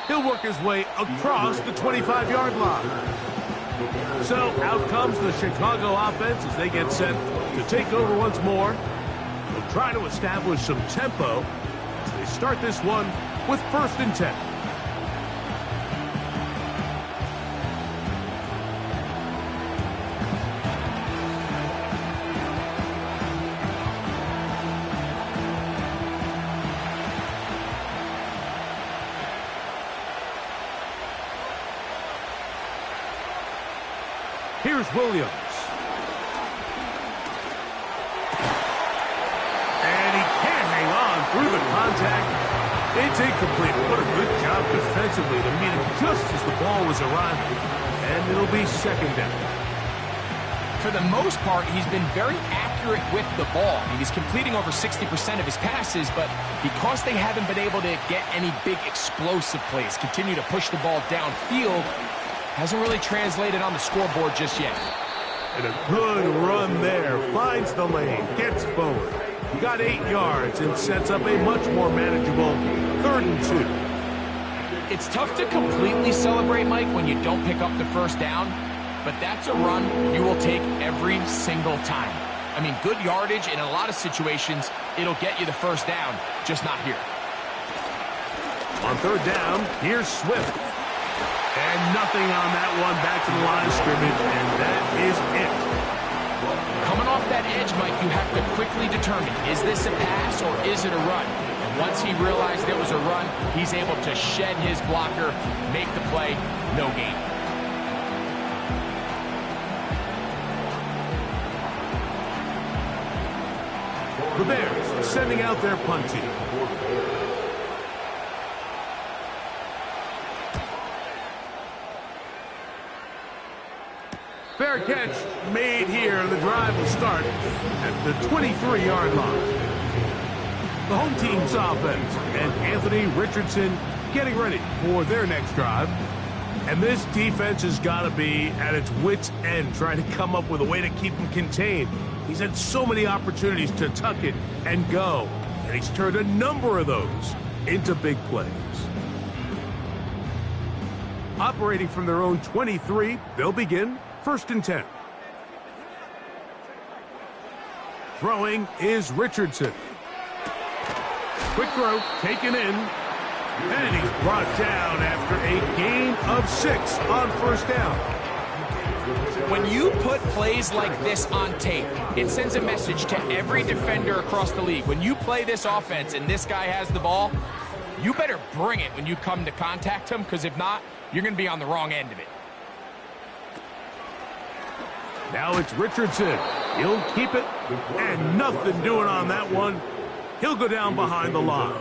He'll work his way across the 25-yard line. So out comes the Chicago offense as they get set to take over once more. They'll try to establish some tempo as they start this one with 1st and 10. Here's Williams. And he can't hang on through the contact. It's incomplete. What a good job defensively to meet him just as the ball was arriving. And it'll be 2nd down. For the most part, he's been very accurate with the ball. I mean, he's completing over 60% of his passes, but because they haven't been able to get any big explosive plays, continue to push the ball downfield, hasn't really translated on the scoreboard just yet. And a good run there. Finds the lane. Gets forward. Got 8 yards and sets up a much more manageable 3rd and 2. It's tough to completely celebrate, Mike, when you don't pick up the 1st down, but that's a run you will take every single time. I mean, good yardage, and in a lot of situations, it'll get you the 1st down, just not here. On 3rd down, here's Swift. And nothing on that one, back to the line of scrimmage, and that is it. Coming off that edge, Mike, you have to quickly determine, is this a pass or is it a run? And once he realized it was a run, he's able to shed his blocker, make the play, no gain. The Bears sending out their punt team. Fair catch made here. The drive will start at the 23-yard line. The home team's offense and Anthony Richardson getting ready for their next drive. And this defense has got to be at its wits' end, trying to come up with a way to keep him contained. He's had so many opportunities to tuck it and go, and he's turned a number of those into big plays. Operating from their own 23, they'll begin 1st and 10. Throwing is Richardson. Quick throw, taken in, and he's brought down after a gain of 6 on 1st down. When you put plays like this on tape, it sends a message to every defender across the league. When you play this offense and this guy has the ball, you better bring it when you come to contact him, because if not, you're going to be on the wrong end of it. Now it's Richardson. He'll keep it, and nothing doing on that one. He'll go down behind the line.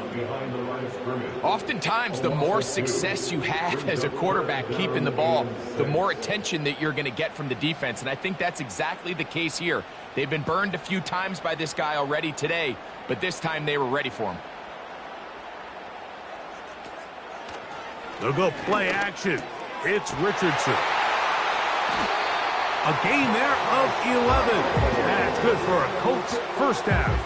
Oftentimes, the more success you have as a quarterback keeping the ball, the more attention that you're going to get from the defense, and I think that's exactly the case here. They've been burned a few times by this guy already today, but this time they were ready for him. They'll go play action. It's Richardson. A gain there of 11. That's good for a Colts 1st down.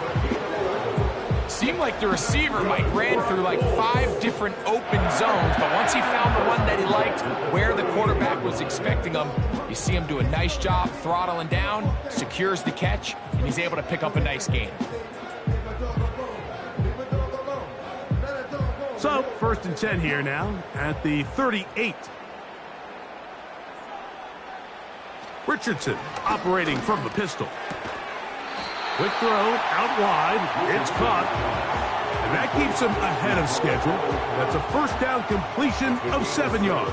Seemed like the receiver, Mike, ran through like 5 different open zones, but once he found the one that he liked, where the quarterback was expecting him, you see him do a nice job throttling down, secures the catch, and he's able to pick up a nice gain. So, 1st and 10 here now at the 38. Richardson operating from the pistol. Quick throw out wide. It's caught. And that keeps him ahead of schedule. That's a 1st down completion of 7 yards.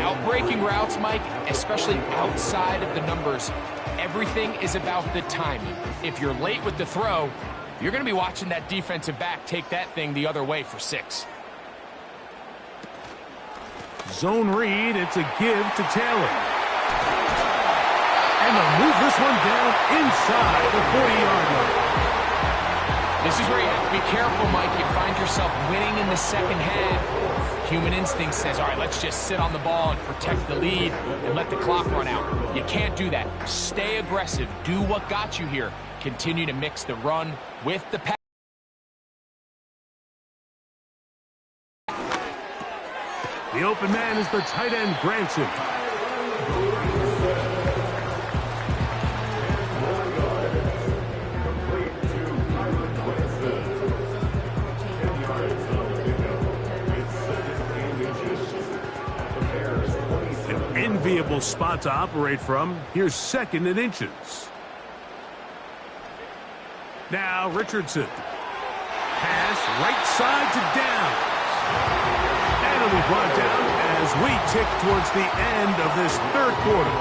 Outbreaking routes, Mike, especially outside of the numbers, everything is about the timing. If you're late with the throw, you're going to be watching that defensive back take that thing the other way for 6. Zone read. It's a give to Taylor. And they'll move this one down inside the 40-yard line. This is where you have to be careful, Mike. You find yourself winning in the 2nd half. Human instinct says, all right, let's just sit on the ball and protect the lead and let the clock run out. You can't do that. Stay aggressive. Do what got you here. Continue to mix the run with the pass. The open man is the tight end, Granson. Enviable spot to operate from. Here's 2nd and inches. Now Richardson. Pass right side to Downs. And it'll be brought down as we tick towards the end of this 3rd quarter.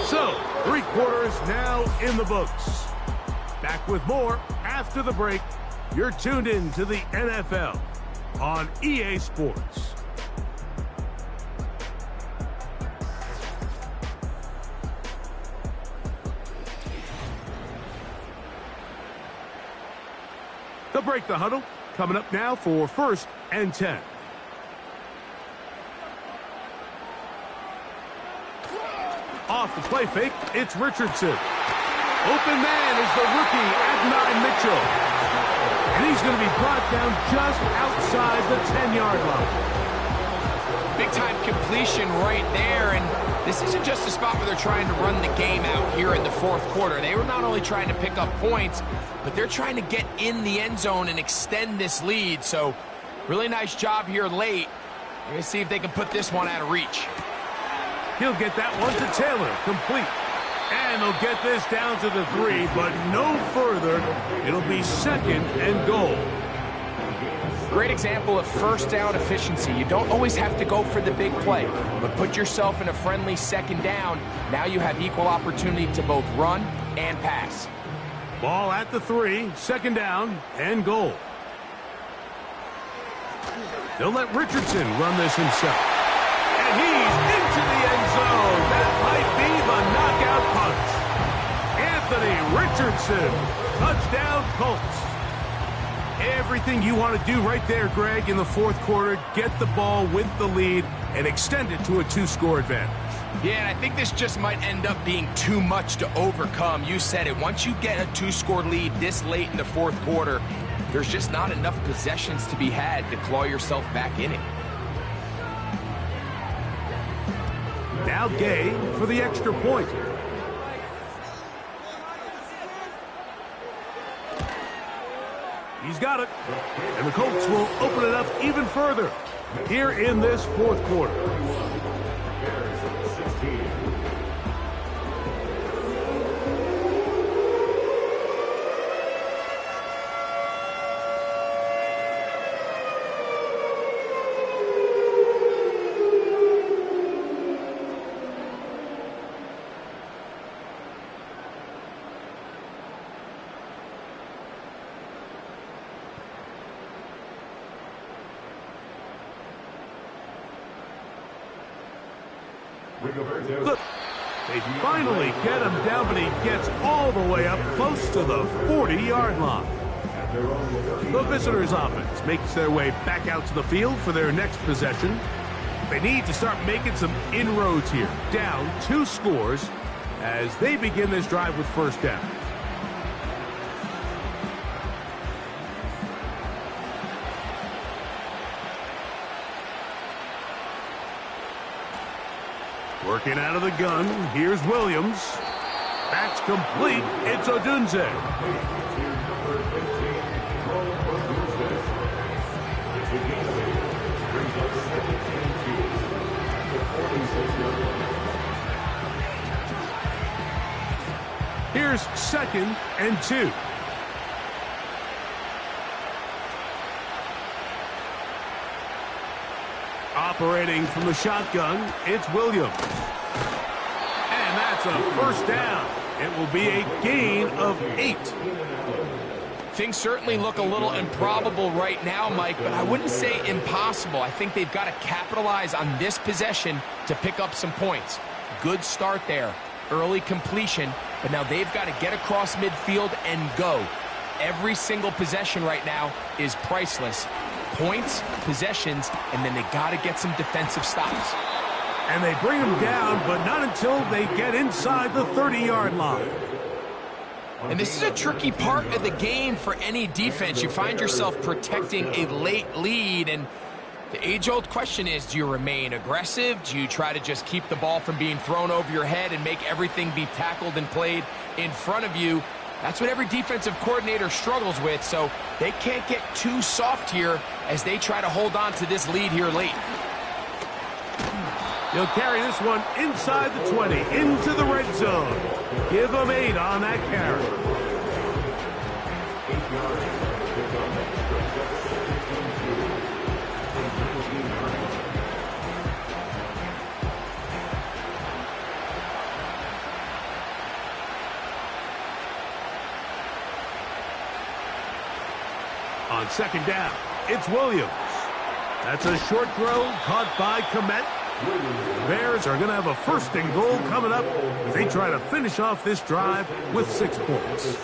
So, 3 quarters now in the books. Back with more after the break. You're tuned in to the NFL on EA Sports. They'll break the huddle. Coming up now for 1st and 10. Off the play fake, it's Richardson. Open man is the rookie, Adonai Mitchell. And he's going to be brought down just outside the 10-yard line. Big-time completion right there, and this isn't just a spot where they're trying to run the game out here in the 4th quarter. They were not only trying to pick up points, but they're trying to get in the end zone and extend this lead. So, really nice job here late. We're going to see if they can put this one out of reach. He'll get that one to Taylor, complete. And they'll get this down to the 3, but no further. It'll be 2nd and goal. Great example of first down efficiency. You don't always have to go for the big play, but put yourself in a friendly second down. Now you have equal opportunity to both run and pass. Ball at the 3, second down and goal. They'll let Richardson run this himself. And he's into the end zone. That might be the knockout punch. Anthony Richardson, touchdown Colts. Everything you want to do right there, Greg, in the fourth quarter, get the ball with the lead and extend it to a 2-score advantage. Yeah, and I think this just might end up being too much to overcome. You said it. Once you get a 2-score lead this late in the fourth quarter, there's just not enough possessions to be had to claw yourself back in it. Now Gay for the extra point. He's got it. And the Colts will open it up even further here in this fourth quarter. Look, they finally get him down, but he gets all the way up close to the 40-yard line. The visitors' offense makes their way back out to the field for their next possession. They need to start making some inroads here, down 2 scores as they begin this drive with first down. Working out of the gun, here's Williams. That's complete. It's Odunze. Here's 2nd and 2. Operating from the shotgun, it's Williams. And that's a first down. It will be a gain of 8. Things certainly look a little improbable right now, Mike, but I wouldn't say impossible. I think they've got to capitalize on this possession to pick up some points. Good start there. Early completion, but now they've got to get across midfield and go. Every single possession right now is priceless. Points, possessions, and then they got to get some defensive stops. And they bring them down, but not until they get inside the 30-yard line. And this is a tricky part of the game for any defense. You find yourself protecting a late lead, and the age-old question is, do you remain aggressive? Do you try to just keep the ball from being thrown over your head and make everything be tackled and played in front of you? That's what every defensive coordinator struggles with, so they can't get too soft here as they try to hold on to this lead here late. He'll carry this one inside the 20, into the red zone. Give them 8 on that carry. On second down, it's Williams. That's a short throw caught by Komet. The Bears are going to have a first and goal coming up as they try to finish off this drive with 6 points.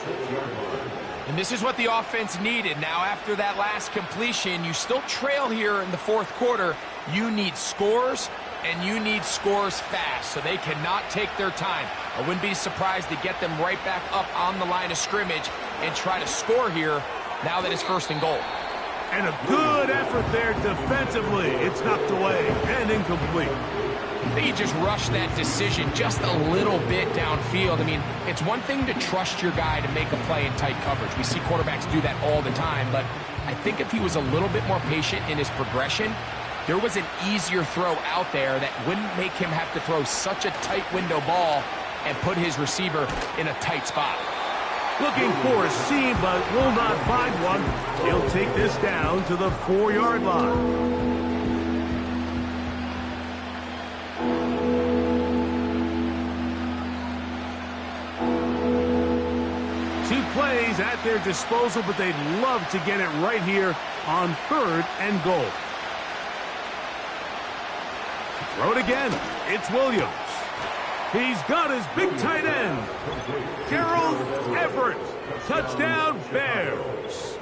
And this is what the offense needed. Now, after that last completion, you still trail here in the fourth quarter. You need scores, and you need scores fast, so they cannot take their time. I wouldn't be surprised to get them right back up on the line of scrimmage and try to score here now that it's first and goal. And a good effort there defensively. It's knocked away and incomplete. I think he just rushed that decision just a little bit downfield. I mean, it's one thing to trust your guy to make a play in tight coverage. We see quarterbacks do that all the time, but I think if he was a little bit more patient in his progression, there was an easier throw out there that wouldn't make him have to throw such a tight window ball and put his receiver in a tight spot. Looking for a seam, but will not find one. He'll take this down to the 4-yard line. Two plays at their disposal, but they'd love to get it right here on 3rd and goal. To throw it again, it's Williams. He's got his big tight end, Gerald Everett. Touchdown, Bears.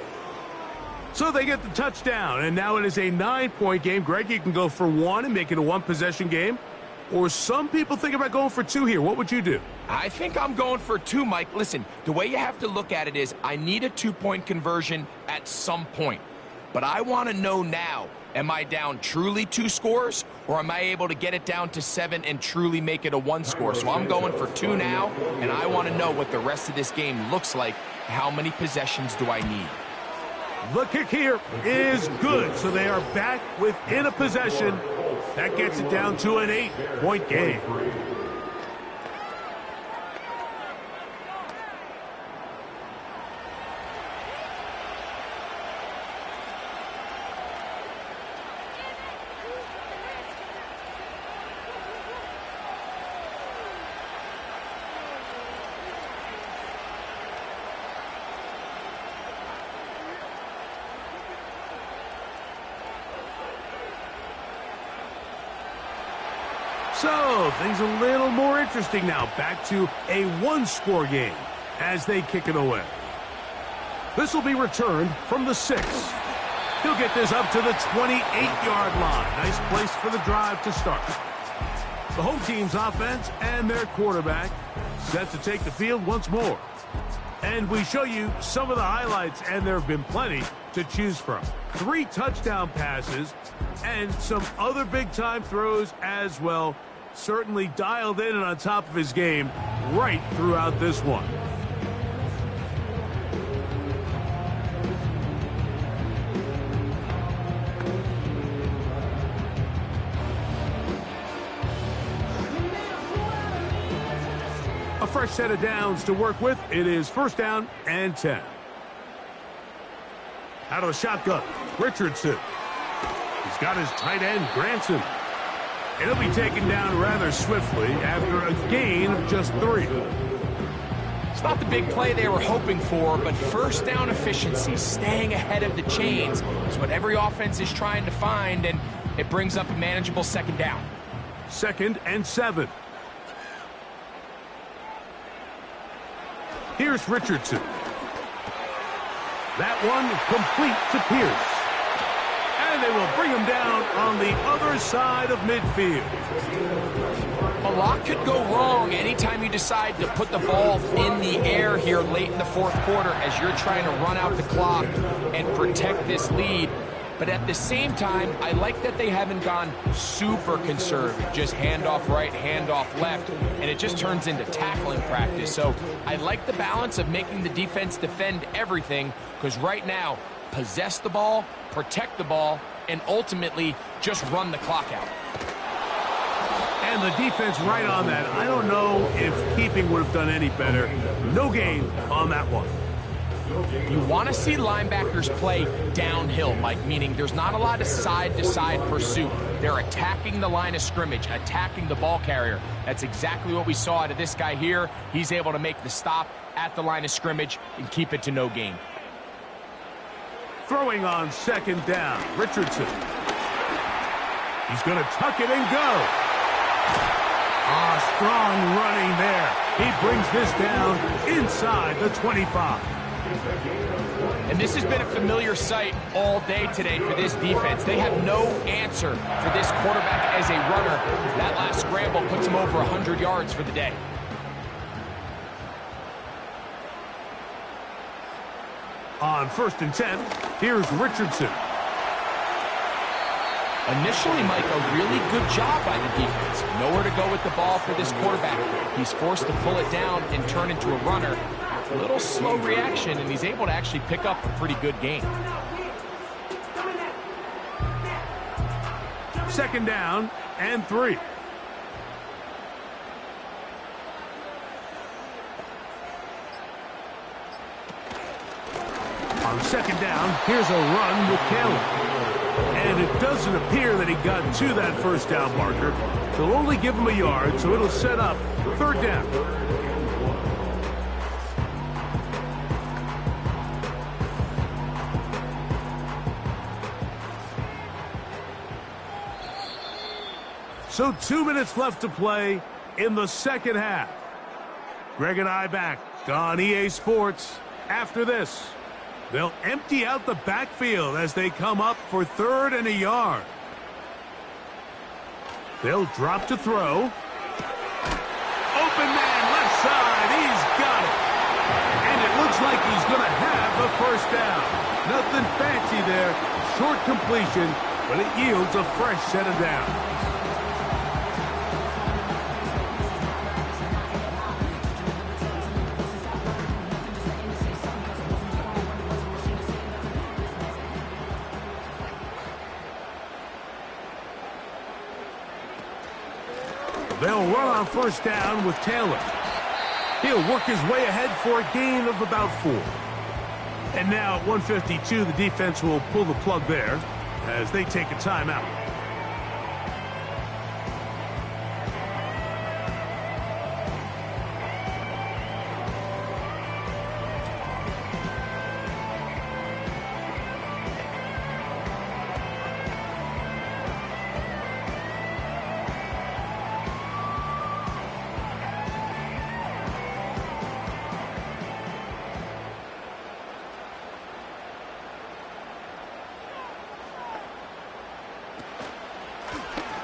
So they get the touchdown, and now it is a 9-point game. Greg, you can go for 1 and make it a 1-possession game. Or some people think about going for 2 here. What would you do? I think I'm going for 2, Mike. Listen, the way you have to look at it is I need a 2-point conversion at some point. But I want to know now, am I down truly 2 scores, or am I able to get it down to 7 and truly make it a 1 score? So I'm going for 2 now, and I want to know what the rest of this game looks like. How many possessions do I need? The kick here is good, so they are back within a possession. That gets it down to an 8-point game. So, things a little more interesting now. Back to a 1-score game as they kick it away. This will be returned from the 6. He'll get this up to the 28-yard line. Nice place for the drive to start. The home team's offense and their quarterback set to take the field once more. And we show you some of the highlights, and there have been plenty to choose from. 3 touchdown passes and some other big-time throws as well. Certainly dialed in and on top of his game right throughout this one. A fresh set of downs to work with. It is 1st down and 10. Out of the shotgun, Richardson. He's got his tight end, Granson. And he'll be taken down rather swiftly after a gain of just 3. It's not the big play they were hoping for, but 1st down efficiency, staying ahead of the chains, is what every offense is trying to find, and it brings up a manageable 2nd down. 2nd and 7. Here's Richardson. That one complete to Pierce. And they will bring him down on the other side of midfield. A lot could go wrong anytime you decide to put the ball in the air here late in the 4th quarter as you're trying to run out the clock and protect this lead. But at the same time, I like that they haven't gone super conservative, just handoff right, handoff left, and it just turns into tackling practice. So I like the balance of making the defense defend everything, because right now, possess the ball, protect the ball, and ultimately just run the clock out. And the defense right on that. I don't know if keeping would have done any better. No gain on that one. You want to see linebackers play downhill, Mike, meaning there's not a lot of side-to-side pursuit. They're attacking the line of scrimmage, attacking the ball carrier. That's exactly what we saw out of this guy here. He's able to make the stop at the line of scrimmage and keep it to no gain. Throwing on 2nd down, Richardson. He's going to tuck it and go. Strong running there. He brings this down inside the 25. And this has been a familiar sight all day today for this defense. They have no answer for this quarterback as a runner. That last scramble puts him over 100 yards for the day. On 1st and 10, here's Richardson. Initially, Mike, a really good job by the defense. Nowhere to go with the ball for this quarterback. He's forced to pull it down and turn into a runner. A little slow reaction, and he's able to actually pick up a pretty good gain. 2nd down and 3. On second down, here's a run with Taylor. And it doesn't appear that he got to that first down marker. They'll only give him a yard, so it'll set up third down. So 2 minutes left to play in the second half. Greg and I back on EA Sports after this. They'll empty out the backfield as they come up for third and a yard. They'll drop to throw. Open man, left side. He's got it. And it looks like he's going to have the first down. Nothing fancy there. Short completion, but it yields a fresh set of downs. They'll run on first down with Taylor. He'll work his way ahead for a gain of about 4. And now at 1:52, the defense will pull the plug there as they take a timeout.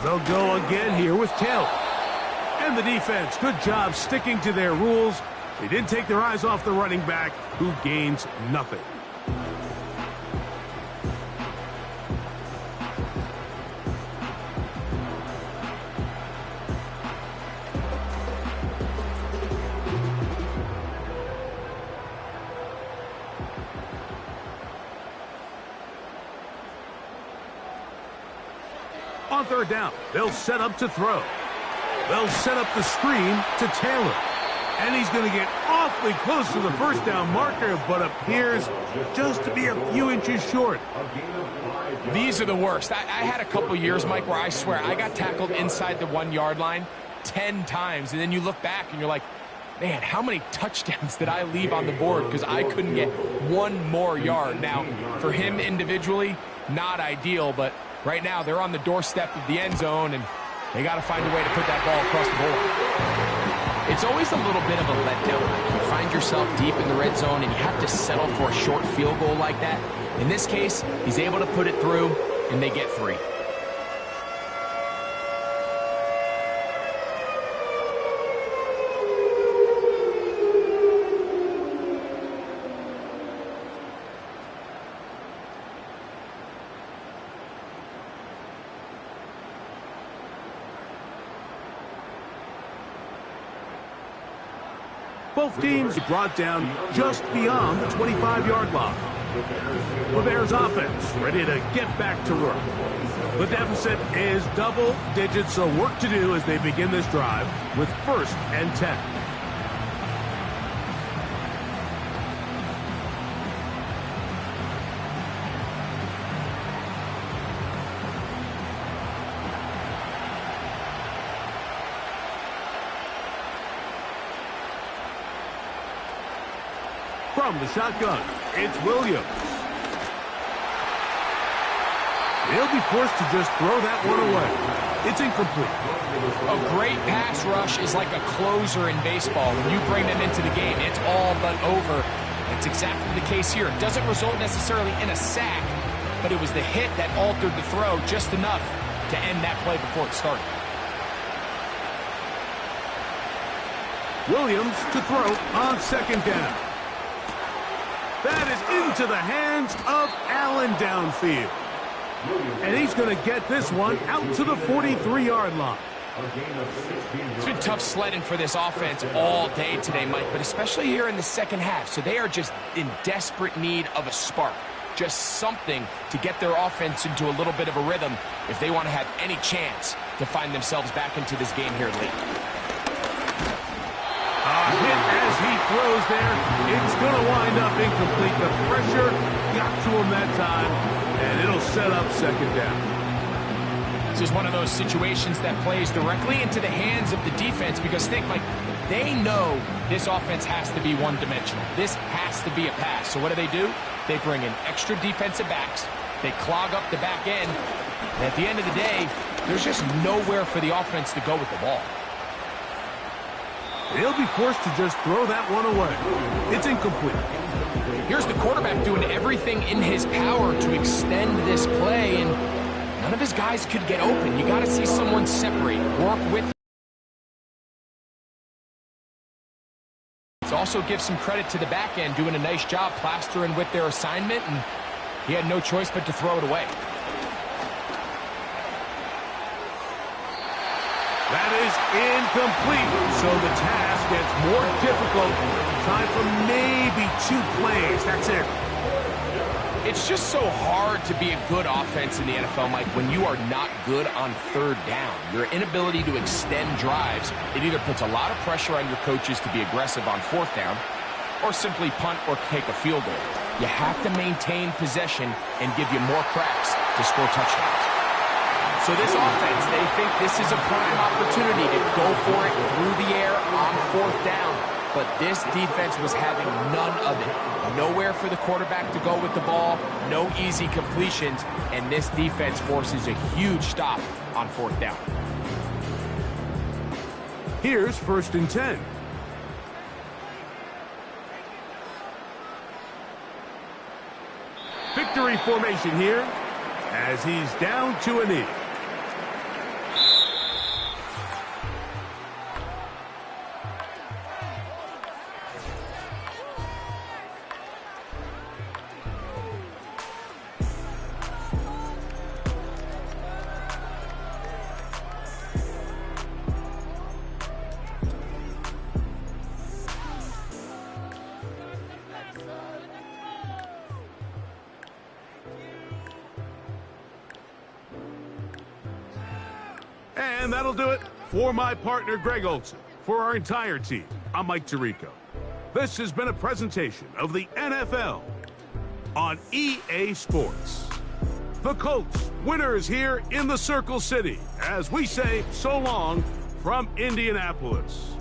They'll go again here with Taylor. And the defense, good job sticking to their rules. They didn't take their eyes off the running back, who gains nothing. On third down, they'll set up to throw. They'll set up the screen to Taylor. And he's going to get awfully close to the first down marker, but appears just to be a few inches short. These are the worst. I had a couple years, Mike, where I swear I got tackled inside the 1 yard line 10 times. And then you look back and you're like, man, how many touchdowns did I leave on the board because I couldn't get one more yard? Now, for him individually, not ideal, but right now they're on the doorstep of the end zone, and they got to find a way to put that ball across the board. It's always a little bit of a letdown. You find yourself deep in the red zone, and you have to settle for a short field goal like that. In this case, he's able to put it through, and they get 3. Both teams brought down just beyond the 25-yard line. The Bears offense ready to get back to work. The deficit is double digits, so work to do as they begin this drive with 1st and 10. From the shotgun, it's Williams. He'll be forced to just throw that one away. It's incomplete. A great pass rush is like a closer in baseball. When you bring them into the game, it's all but over. That's exactly the case here. It doesn't result necessarily in a sack, but it was the hit that altered the throw just enough to end that play before it started. Williams to throw on second down. That is into the hands of Allen downfield. And he's going to get this one out to the 43-yard line. It's been tough sledding for this offense all day today, Mike, but especially here in the second half. So they are just in desperate need of a spark, just something to get their offense into a little bit of a rhythm if they want to have any chance to find themselves back into this game here late. A hit as he throws there, it's going to wind up incomplete. The pressure got to him that time, and it'll set up second down. This is one of those situations that plays directly into the hands of the defense because think, like, they know this offense has to be one-dimensional. This has to be a pass. So what do? They bring in extra defensive backs. They clog up the back end. And at the end of the day, there's just nowhere for the offense to go with the ball. He'll be forced to just throw that one away. It's incomplete. Here's the quarterback doing everything in his power to extend this play, and none of his guys could get open. You got to see someone separate, work with. Also give some credit to the back end, doing a nice job plastering with their assignment, and he had no choice but to throw it away. That is incomplete, so the task gets more difficult. Time for maybe 2 plays. That's it. It's just so hard to be a good offense in the NFL, Mike, when you are not good on third down. Your inability to extend drives, it either puts a lot of pressure on your coaches to be aggressive on fourth down or simply punt or take a field goal. You have to maintain possession and give you more cracks to score touchdowns. So this offense, they think this is a prime opportunity to go for it through the air on fourth down. But this defense was having none of it. Nowhere for the quarterback to go with the ball, no easy completions, and this defense forces a huge stop on fourth down. Here's 1st and 10. Victory formation here as he's down to a knee. And that'll do it for my partner, Greg Olson. For our entire team, I'm Mike Tirico. This has been a presentation of the NFL on EA Sports. The Colts, winners here in the Circle City, as we say so long from Indianapolis.